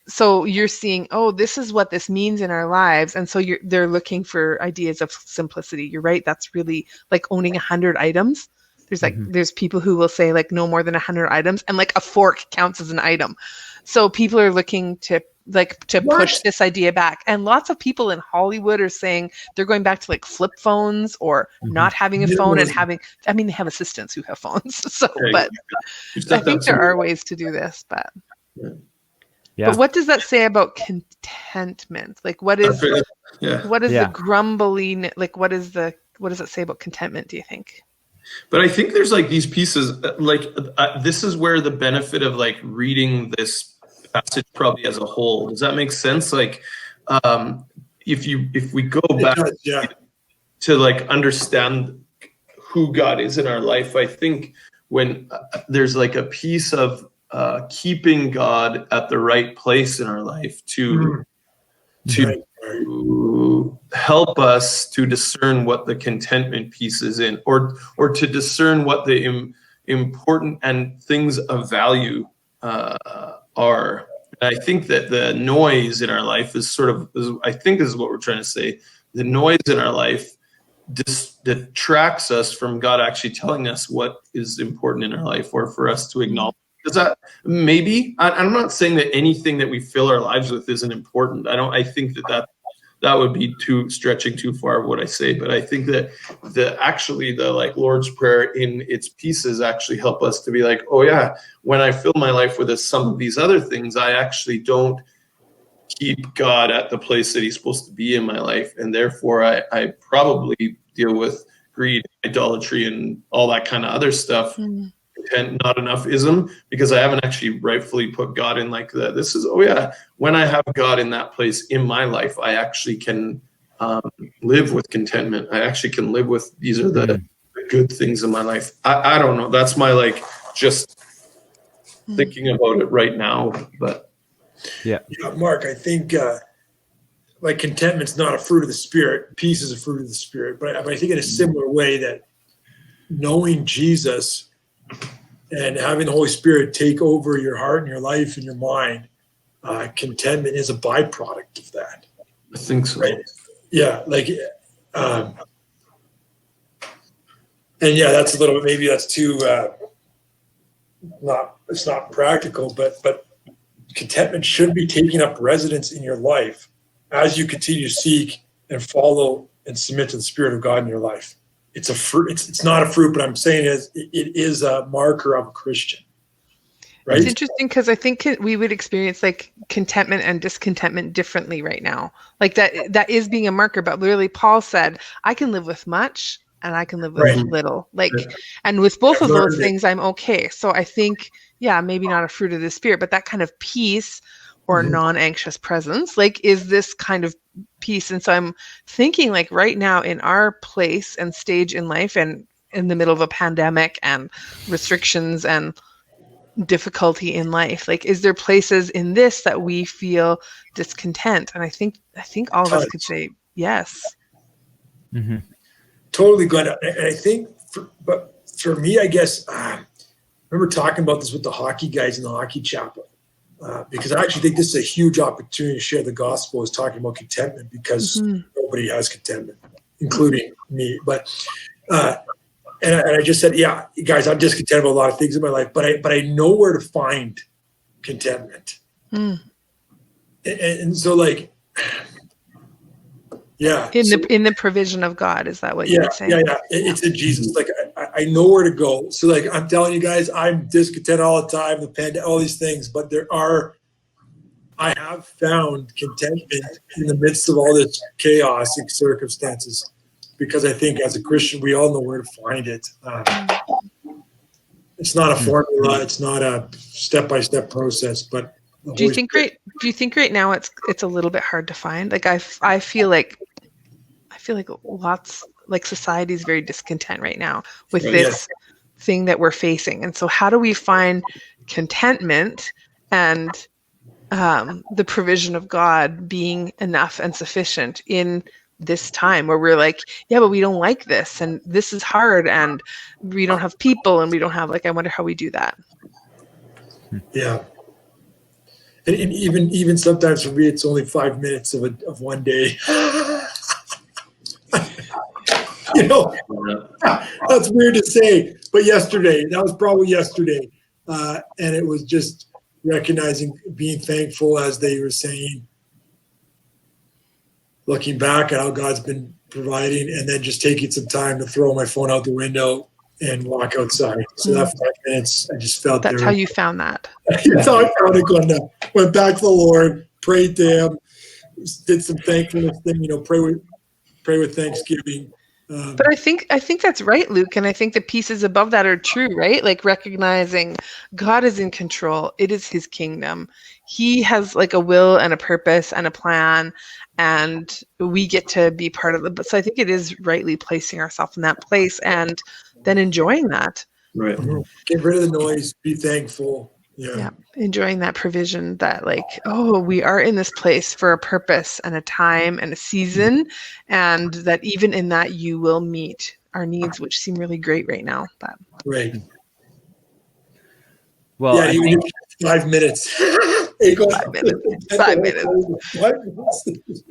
So you're seeing, oh, this is what this means in our lives. And so they're looking for ideas of simplicity. You're right. That's really like owning 100 items. There's like, there's people who will say like no more than 100 items, and like a fork counts as an item. So people are looking to push this idea back. And lots of people in Hollywood are saying they're going back to like flip phones or not having a phone and they have assistants who have phones. So, but I think there are ways to do this, but. Yeah. But what does that say about contentment? Like, what is the grumbling? Like, what does it say about contentment, do you think? But I think there's like these pieces, like this is where the benefit of like reading this passage probably as a whole. Does that make sense? Like, if we go back to like understand who God is in our life, I think when there's like a piece of keeping God at the right place in our life to help us to discern what the contentment piece is in, or to discern what the important and things of value are. And I think that the noise in our life is I think this is what we're trying to say. The noise in our life detracts us from God actually telling us what is important in our life, or for us to acknowledge. Does that maybe? I'm not saying that anything that we fill our lives with isn't important. I think that would be stretching too far of what I say. But I think that the like Lord's Prayer in its pieces actually help us to be like, oh yeah, when I fill my life with some of these other things, I actually don't keep God at the place that He's supposed to be in my life, and therefore I probably deal with greed, idolatry, and all that kind of other stuff. And not enough-ism, because I haven't actually rightfully put God in like that. This is, oh yeah, when I have God in that place in my life, I actually can live with contentment. I actually can live with, these are the good things in my life. I don't know. That's my like just thinking about it right now. But yeah, Mark, I think like contentment's not a fruit of the Spirit. Peace is a fruit of the Spirit. But I think in a similar way that knowing Jesus and having the Holy Spirit take over your heart and your life and your mind, contentment is a byproduct of that. I think so. Right? Yeah, like, and yeah, that's a little bit, maybe that's too, it's not practical, but contentment should be taking up residence in your life as you continue to seek and follow and submit to the Spirit of God in your life. It's a fruit. It's not a fruit, but I'm saying it is a marker of a Christian. Right? It's interesting because I think we would experience like contentment and discontentment differently right now. Like that is being a marker, but literally Paul said, I can live with much and I can live with little. Like, and with both of those things, I'm okay. So I think, yeah, maybe not a fruit of the Spirit, but that kind of peace or non-anxious presence, like, is this kind of peace. And so I'm thinking like right now in our place and stage in life and in the middle of a pandemic and restrictions and difficulty in life, like, is there places in this that we feel discontent? And I think all of us could say yes. Totally, Glenn. And I think for me, I guess, I remember talking about this with the hockey guys in the hockey chapel. Because I actually think this is a huge opportunity to share the gospel, is talking about contentment, because nobody has contentment, including me. But and I just said, yeah, guys, I'm discontent about a lot of things in my life, but I know where to find contentment. And so, like, yeah, in the provision of God, is that what you're saying? Yeah. It's in Jesus. Like, I know where to go. So, like, I'm telling you guys, I'm discontent all the time, the pandemic, all these things, but I have found contentment in the midst of all this chaos and circumstances, because I think as a Christian, we all know where to find it. It's not a formula. It's not a step-by-step process, but do you think right now it's a little bit hard to find? Like, I feel like lots, like, society is very discontent right now with this thing that we're facing. And so how do we find contentment and the provision of God being enough and sufficient in this time where we're like, yeah, but we don't like this, and this is hard, and we don't have people, and we don't have, like, I wonder how we do that. Yeah. And even sometimes for me, it's only 5 minutes of one day. You know, that's weird to say, but that was probably yesterday. And it was just recognizing, being thankful, as they were saying, looking back at how God's been providing, and then just taking some time to throw my phone out the window and walk outside. So that 5 minutes, I just felt That's how you found that. That's how I found it, Glenda. Went back to the Lord, prayed to Him, did some thankfulness thing, pray with thanksgiving. But I think that's right, Luke, and I think the pieces above that are true, right? Like recognizing God is in control. It is His kingdom. He has like a will and a purpose and a plan, and we get to be part of it. But so I think it is rightly placing ourselves in that place and then enjoying that. Right. Get rid of the noise. Be thankful. Yeah. Enjoying that provision that, like, oh, we are in this place for a purpose and a time and a season, and that even in that you will meet our needs, which seem really great right now. But Right. Well, Yeah, I even think, if 5 minutes. Hey, go 5 minutes. 5 minutes. 5 minutes.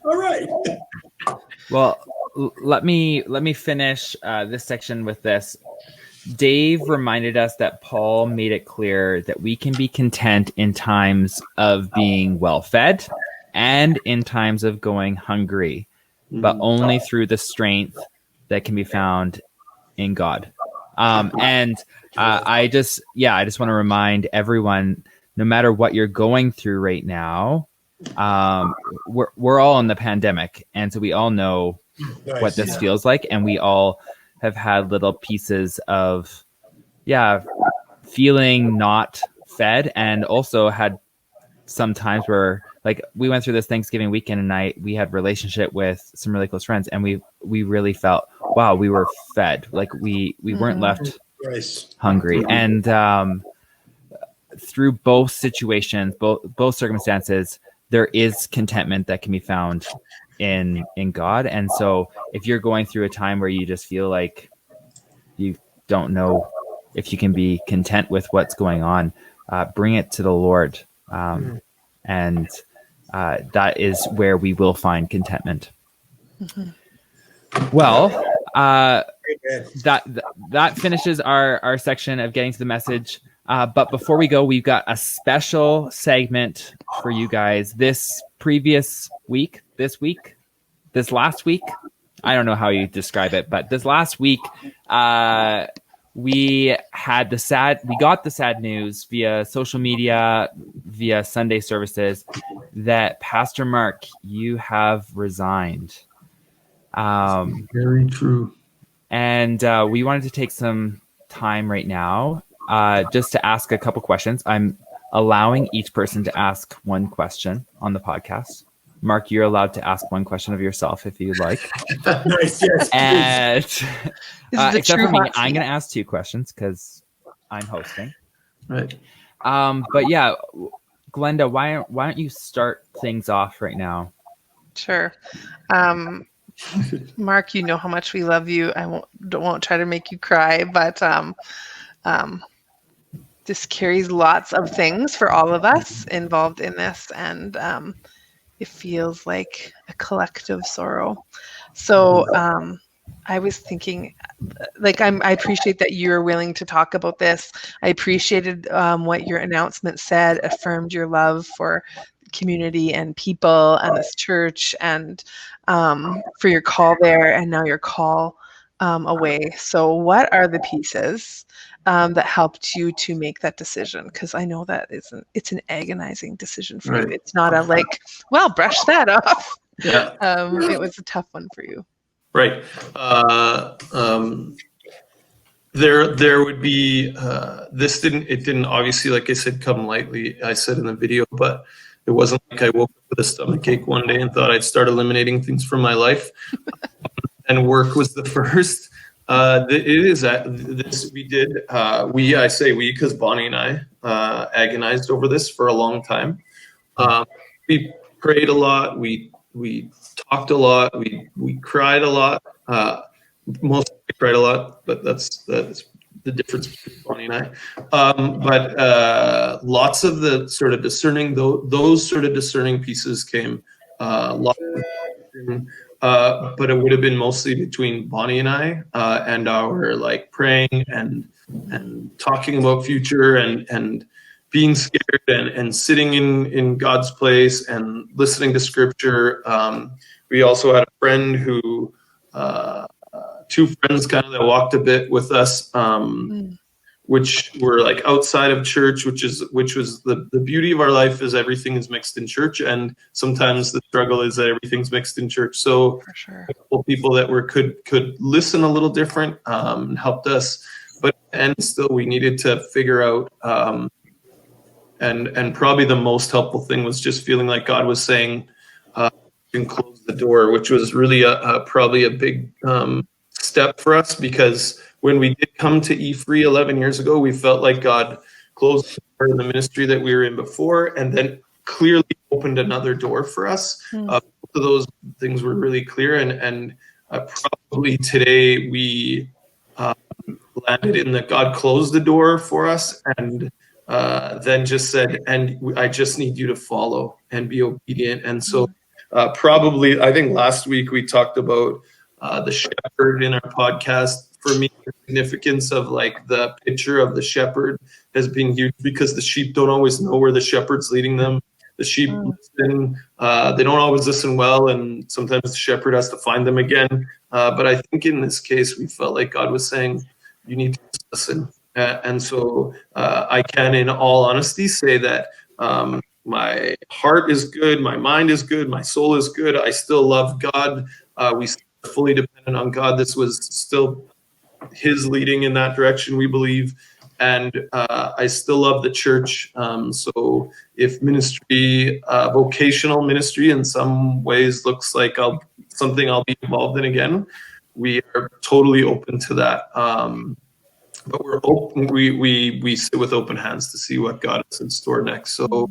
All right. well, let me finish this section with this. Dave reminded us that Paul made it clear that we can be content in times of being well fed and in times of going hungry, but only through the strength that can be found in God. I just want to remind everyone, no matter what you're going through right now, we're all in the pandemic, and so we all know what this feels like, and we all have had little pieces of feeling not fed, and also had some times where, like, we went through this Thanksgiving weekend and we had relationship with some really close friends, and we really felt, wow, we were fed, like we weren't left hungry. And through both situations, both circumstances, there is contentment that can be found in God. And so if you're going through a time where you just feel like you don't know if you can be content with what's going on, bring it to the Lord. And that is where we will find contentment. Well, that finishes our section of getting to the message. But before we go, we've got a special segment for you guys. This last week, I don't know how you describe it, but this last week, we got the sad news via social media, via Sunday services, that Pastor Mark, you have resigned. Very true. And we wanted to take some time right now just to ask a couple questions. I'm allowing each person to ask one question on the podcast. Mark, you're allowed to ask one question of yourself if you'd like. Nice, yes. And except for me, hot I'm going to ask two questions because I'm hosting. Right. But yeah, Glenda, why don't you start things off right now? Sure. Mark, you know how much we love you. I won't try to make you cry, but this carries lots of things for all of us involved in this, and it feels like a collective sorrow. So I was thinking, like, I appreciate that you're willing to talk about this. I appreciated what your announcement said, affirmed your love for community and people and this church, and for your call there, and now your call away. So what are the pieces that helped you to make that decision? Because I know that it's an agonizing decision for you. It's not a like, well, brush that off. Yeah. It was a tough one for you. Right. There would be it didn't obviously, like I said, come lightly. I said in the video, but it wasn't like I woke up with a stomachache one day and thought I'd start eliminating things from my life. And work was the first. It is this we did. I say we because Bonnie and I agonized over this for a long time. We prayed a lot. We we talked a lot. We cried a lot. Mostly cried a lot, but that's the difference between Bonnie and I. But lots of the sort of discerning, those sort of discerning pieces came. Lots of, but it would have been mostly between Bonnie and I, and our like praying and talking about future and being scared and sitting in God's place and listening to scripture. We also had a friend who, two friends kind of that walked a bit with us, which were like outside of church, which was the beauty of our life is everything is mixed in church, and sometimes the struggle is that everything's mixed in church. So For sure. a couple people that could listen a little different, helped us, but and still we needed to figure out, and probably the most helpful thing was just feeling like God was saying, you can close the door, which was really probably a big step for us, because when we did come to E-Free 11 years ago, we felt like God closed the door in the ministry that we were in before, and then clearly opened another door for us. Both of those things were really clear, and probably today we landed in that God closed the door for us, and then just said, and I just need you to follow and be obedient. And so probably, I think last week we talked about the shepherd in our podcast. For me, the significance of like the picture of the shepherd has been huge, because the sheep don't always know where the shepherd's leading them. The sheep listen, they don't always listen well, and sometimes the shepherd has to find them again. But I think in this case, we felt like God was saying, you need to listen. And so I can, in all honesty, say that my heart is good, my mind is good, my soul is good. I still love God. We still are fully dependent on God. This was still His leading in that direction, we believe. And I still love the church. So if ministry, vocational ministry in some ways looks like something I'll be involved in again, we are totally open to that. But we're open. We sit with open hands to see what God has in store next. So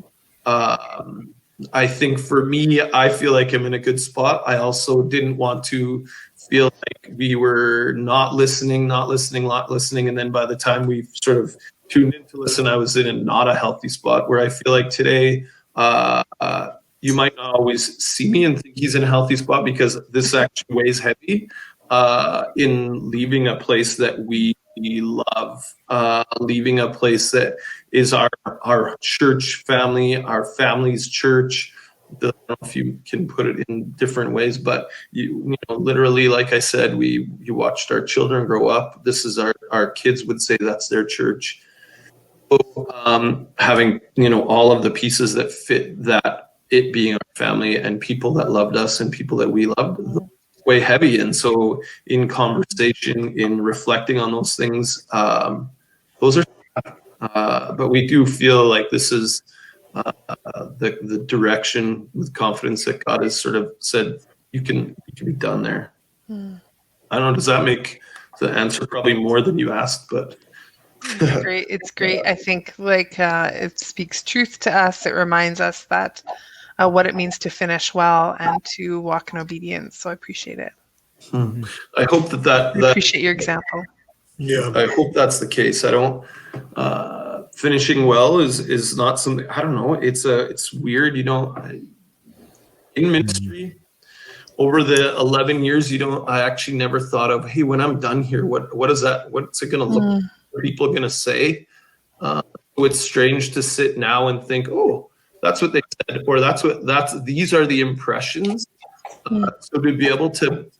I think for me, I feel like I'm in a good spot. I also didn't want to feel like we were not listening, and then by the time we sort of tuned in to listen, I was in not a healthy spot, where I feel like today you might not always see me and think he's in a healthy spot, because this actually weighs heavy in leaving a place that we love, leaving a place that is our church family, our family's church. I don't know if you can put it in different ways, but you know, literally, like I said, you watched our children grow up. This is our kids would say that's their church. So, having, you know, all of the pieces that fit that, it being our family and people that loved us and people that we loved, way heavy. And so in conversation, in reflecting on those things, those are, but we do feel like this is the direction with confidence that God has sort of said, you can be done there. I don't know, does that make the answer probably more than you asked, but. It's great. I think like it speaks truth to us. It reminds us that what it means to finish well and to walk in obedience. So I appreciate it. I hope that I appreciate your example. Yeah. I hope that's the case. I don't, finishing well is not something, I don't know. It's weird. You know, in ministry over the 11 years, I actually never thought of, hey, when I'm done here, what is that? What's it going to look like? What are people going to say? So it's strange to sit now and think, oh, that's what they said, or these are the impressions. So to be able to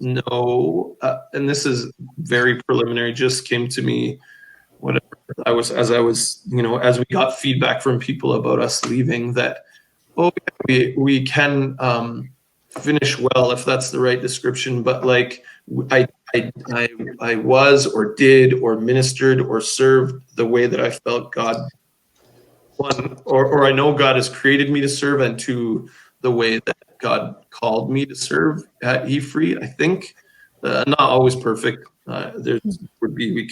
know, and this is very preliminary, just came to me, whatever as I was, you know, as we got feedback from people about us leaving, that, oh, we can finish well, if that's the right description, but like I was or did or ministered or served the way that I felt God, one, or I know God has created me to serve, and two, the way that God called me to serve at E-Free. I think not always perfect. We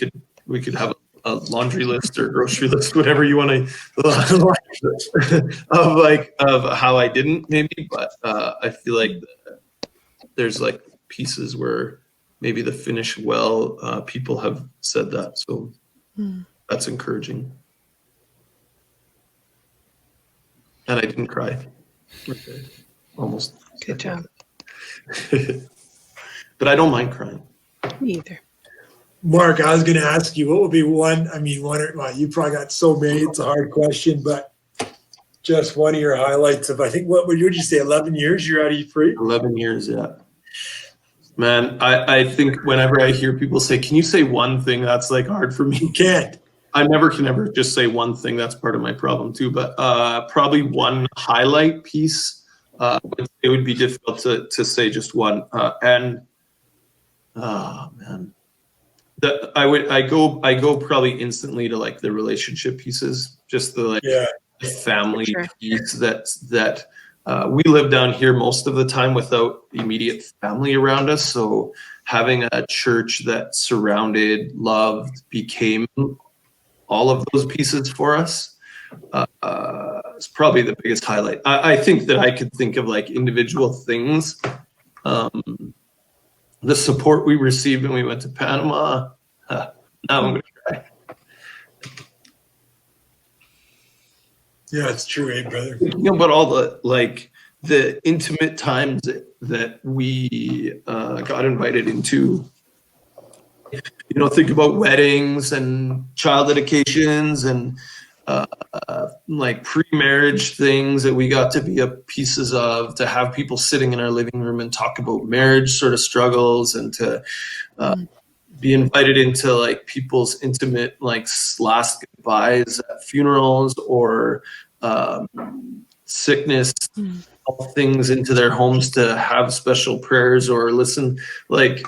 could have a laundry list or grocery list, whatever you want to, of how I didn't maybe, but I feel like there's like pieces where maybe the finish well, people have said that, so that's encouraging. And I didn't cry. Okay. Almost. Good job. But I don't mind crying. Me either. Mark, I was going to ask you, what would be one? I mean, well, you probably got so many. It's a hard question, but just one of your highlights of, I think, what would you say, 11 years you're out of free? 11 years, yeah. Man, I think whenever I hear people say, can you say one thing, that's like hard for me. You can't. I never can ever just say one thing. That's part of my problem too. But probably one highlight piece, it would be difficult to say just one. Man. I go probably instantly to like the relationship pieces, just the like the family piece that we live down here most of the time without immediate family around us. So having a church that surrounded, loved, became all of those pieces for us is probably the biggest highlight. I think that I could think of like individual things. The support we received when we went to Panama. Now I'm going to cry. Yeah, it's true, brother. You know, but all the intimate times that we got invited into. You know, think about weddings and child dedications and like pre-marriage things that we got to be a pieces of, to have people sitting in our living room and talk about marriage sort of struggles, and to be invited into like people's intimate like last goodbyes at funerals or sickness, all things into their homes, to have special prayers or listen, like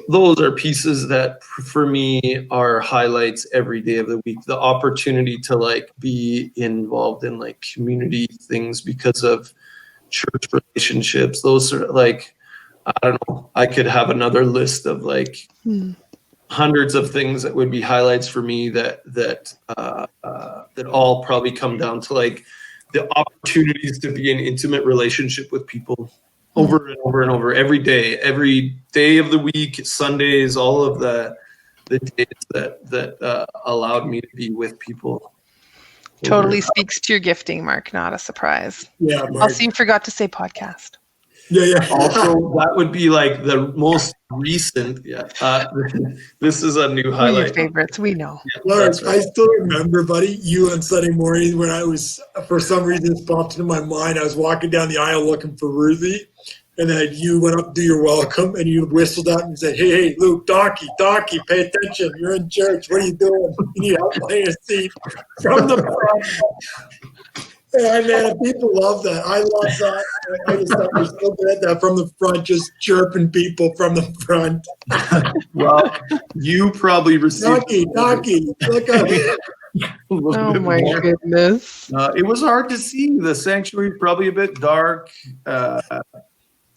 those are pieces that for me are highlights every day of the week. The opportunity to like be involved in like community things because of church relationships, those are like, I don't know, I could have another list of like hundreds of things that would be highlights for me that all probably come down to like the opportunities to be in intimate relationship with people over and over and over every day of the week, Sundays, all of the days that allowed me to be with people. Totally speaks to your gifting, Mark. Not a surprise. Yeah, Mark. Also, you forgot to say podcast. Yeah. Also, that would be like the most recent. This is a new Your highlight. favorites, we know. Lawrence, I still remember, buddy, you on Sunday morning when I was, for some reason, it popped into my mind. I was walking down the aisle looking for Ruthie, and then you went up to do your welcome, and you whistled out and said, hey, Luke, Donkey, pay attention. You're in church. What are you doing? You need help playing a seat from the front. Yeah, man, people love that. I love that. I just thought we still did that from the front, just chirping people from the front. Well, you probably received. Donkey, look at me. Oh my goodness. It was hard to see. The sanctuary probably a bit dark.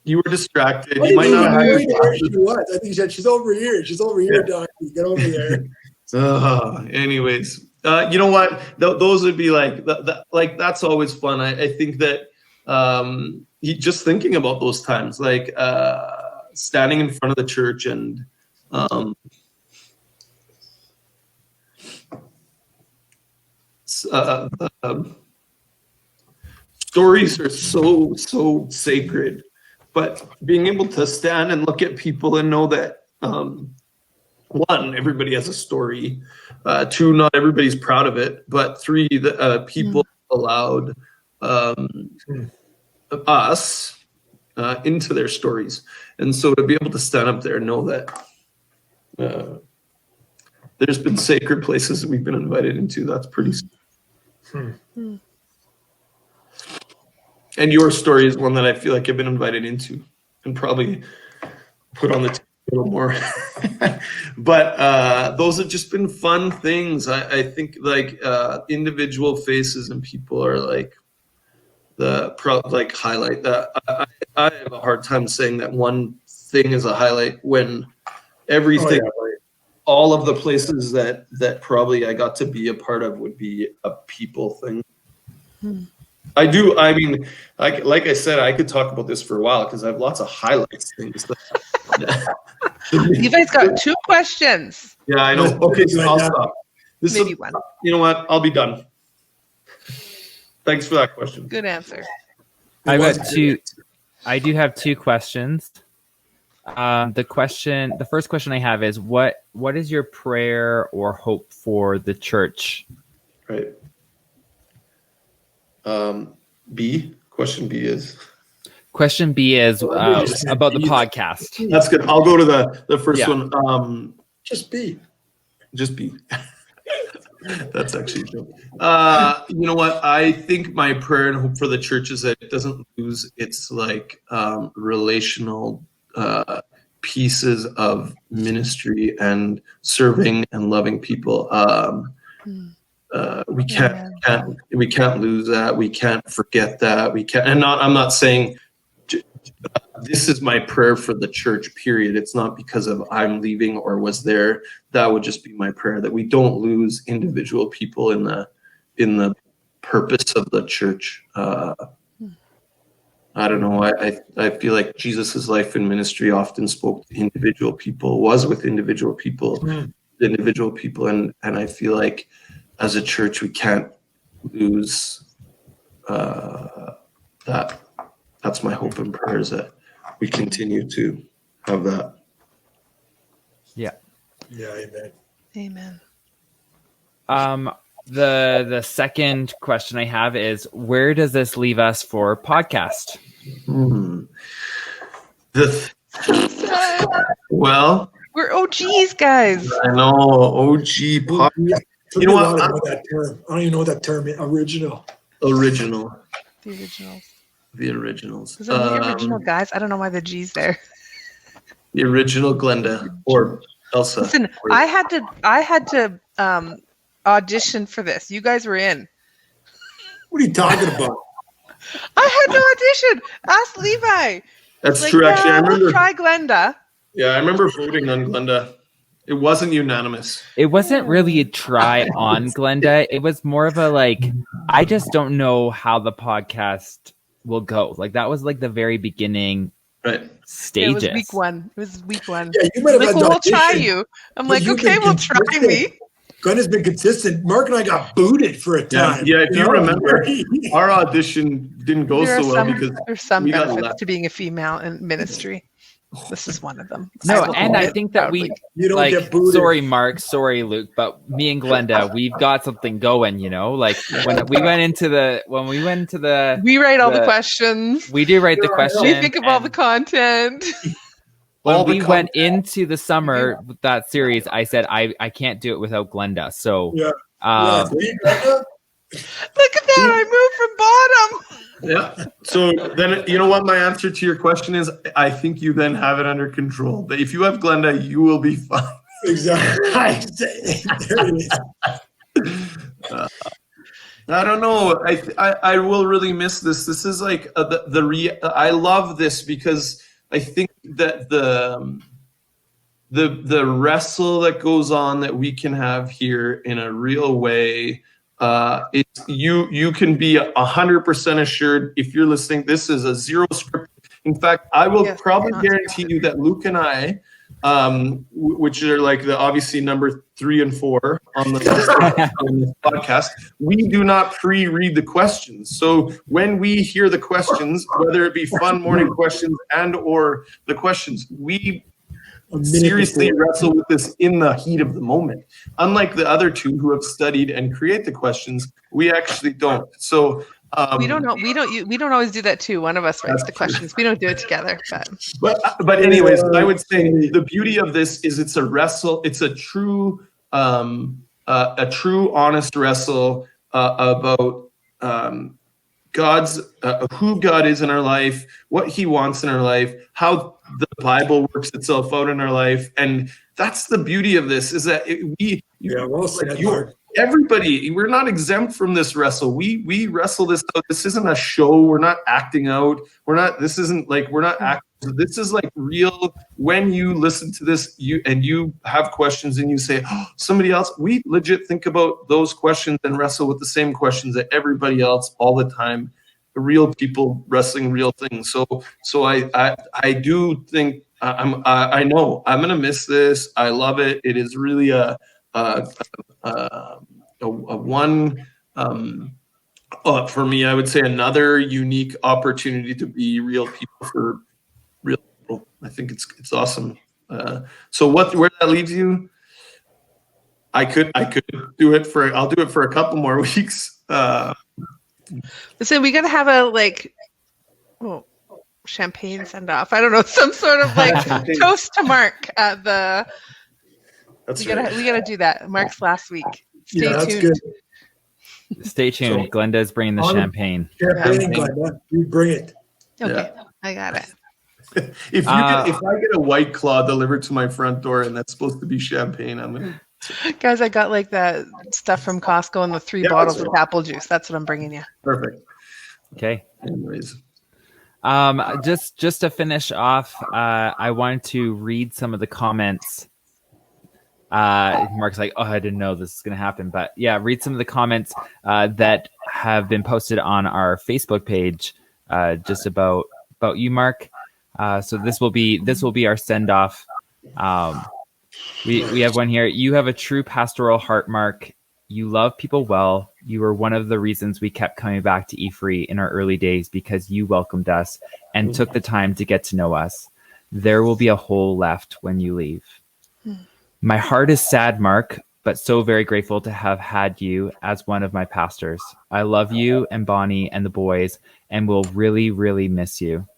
You were distracted. You might not have. She was. I think she said, she's over here. She's over here, Donkey. Get over there. Anyways. You know what? Those would be like that's always fun. I think that just thinking about those times, like standing in front of the church and stories are so sacred, but being able to stand and look at people and know that one, everybody has a story. Two, not everybody's proud of it. But three, the people allowed us into their stories. And so to be able to stand up there and know that there's been sacred places that we've been invited into, that's pretty. And your story is one that I feel like I've been invited into and probably put on the table a little more. But those have just been fun things. I think like individual faces and people are like highlight that. I have a hard time saying that one thing is a highlight when everything all of the places that probably I got to be a part of would be a people thing. I mean, like I said, I could talk about this for a while because I have lots of highlights things. Levi's got 2 questions. Yeah, I know. Okay, so I'll stop. Maybe one. You know what? I'll be done. Thanks for that question. Good answer. I do have 2 questions. The first question I have is what is your prayer or hope for the church? Right. Question B is about the podcast. That's good. I'll go to the first one. Just B. That's actually true. You know what? I think my prayer and hope for the church is that it doesn't lose its relational pieces of ministry and serving and loving people. We can't lose that. We can't forget that. We can't. And I'm not saying this is my prayer for the church. Period. It's not because of I'm leaving or was there. That would just be my prayer, that we don't lose individual people in the purpose of the church. I don't know. I feel like Jesus's life and ministry often spoke to individual people, was with individual people, and I feel like as a church we can't lose that. That's my hope and prayer, is that we continue to have that. Yeah. Amen. The second question I have is, where does this leave us for podcast? Well, we're OGs, guys. I know, OG podcast. You know what? I don't even know what that term is. Original. The originals. The originals. Is it the original guys? I don't know why the G's there. The original Glenda or Elsa. Listen, I had to audition for this. You guys were in. What are you talking about? I had to audition. Ask Levi. That's true. Actually, I remember. Try Glenda. Yeah, I remember voting on Glenda. It wasn't unanimous. It wasn't really a try on Glenda. It was more of a I just don't know how the podcast will go. That was the very beginning stages. It was week one. Yeah, you might have had we'll try you. I'm okay, we'll try me. Glenda's been consistent. Mark and I got booted for a time. Yeah, if you remember, our audition didn't go so well because there's some benefits to being a female in ministry. This is one of them. No, and I think that you don't get booted. Sorry, Mark. Sorry, Luke. But me and Glenda, we've got something going. When we went into the, we write all the questions. We do write the questions. We think of all the content. When we went into the summer with that series, I said I can't do it without Glenda. So yeah. Look at that! I moved from bottom. Yeah. So then, you know what my answer to your question is? I think you then have it under control. But if you have Glenda, you will be fine. Exactly. There it is. I don't know. I will really miss this. This is I love this because I think that the wrestle that goes on that we can have here in a real way. You can be 100% assured if you're listening. This is a zero script. In fact, I will probably guarantee you that Luke and I, which are the obviously number 3 and 4 on the podcast, we do not pre-read the questions. So when we hear the questions, whether it be fun morning questions and or the questions, we seriously wrestle with this in the heat of the moment. Unlike the other two who have studied and create the questions, we actually don't. So we don't know. We don't always do that too. One of us writes the questions. We don't do it together. But anyways, I would say the beauty of this is it's a wrestle. It's a true honest wrestle about God's who God is in our life, what He wants in our life, how the Bible works itself out in our life, and that's the beauty of this. Is that everybody, we're not exempt from this wrestle. We wrestle this out. This isn't a show. We're not acting out. We're not acting this is like real. When you listen to this, you have questions and you say, oh, somebody else, we legit think about those questions and wrestle with the same questions that everybody else all the time. Real people wrestling real things. So I do think I know I'm gonna miss this. I love it. It is really a one for me. I would say another unique opportunity to be real people for real people. I think it's awesome. So where that leaves you? I could do it for. I'll do it for a couple more weeks. So we gotta have a champagne send off. I don't know, some sort of toast to Mark at the. We gotta do that. Mark's last week. Stay tuned. That's good. Stay tuned. Glenda's bringing the champagne. Champagne, Glenda. You bring it. Okay, I got it. If I get a White Claw delivered to my front door and that's supposed to be champagne, I'm gonna. Guys, I got that stuff from Costco and the 3 bottles of apple juice. That's what I'm bringing you. Perfect. Okay. Anyways. Just to finish off, I wanted to read some of the comments. Mark's like, oh, I didn't know this is going to happen. But yeah, read some of the comments that have been posted on our Facebook page just about you, Mark. So this will be our send off. We have one here. You have a true pastoral heart, Mark. You love people well. You were one of the reasons we kept coming back to E-Free in our early days because you welcomed us and took the time to get to know us. There will be a hole left when you leave. My heart is sad, Mark, but so very grateful to have had you as one of my pastors. I love you and Bonnie and the boys and will really, really miss you.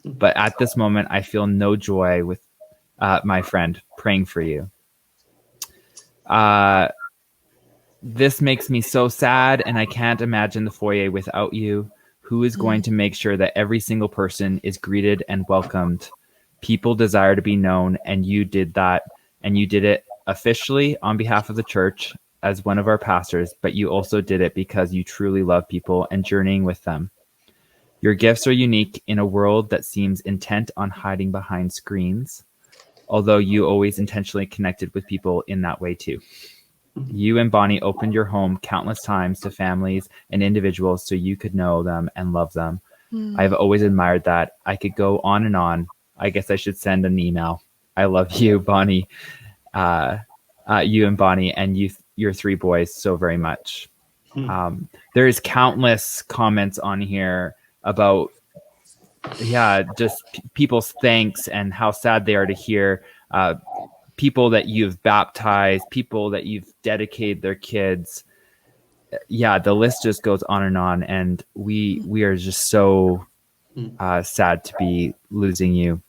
But at this moment, I feel no joy with my friend praying for you. This makes me so sad, and I can't imagine the foyer without you. Who is going to make sure that every single person is greeted and welcomed? People desire to be known, and you did that, and you did it officially on behalf of the church as one of our pastors, but you also did it because you truly love people and journeying with them. Your gifts are unique in a world that seems intent on hiding behind screens, although you always intentionally connected with people in that way too. You and Bonnie opened your home countless times to families and individuals so you could know them and love them. I've always admired that. I could go on and on. I guess I should send an email. I love you, Bonnie. You and Bonnie and your 3 boys so very much. There is countless comments on here about just people's thanks and how sad they are to hear people that you've baptized, people that you've dedicated their kids. Yeah, the list just goes on, and we are just so sad to be losing you.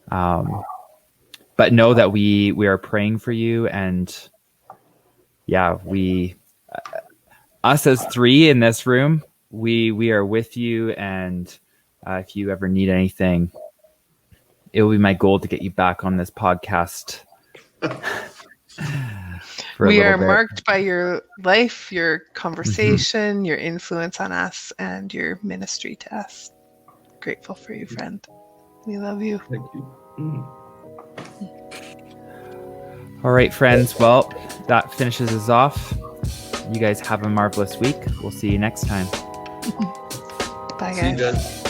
But know that we are praying for you, and us as 3 in this room, we are with you, and if you ever need anything, it will be my goal to get you back on this podcast. We are marked by your life, your conversation, your influence on us, and your ministry to us. Grateful for you, friend. We love you. Thank you. All right, friends. Well, that finishes us off. You guys have a marvelous week. We'll see you next time. Bye, guys. See you guys.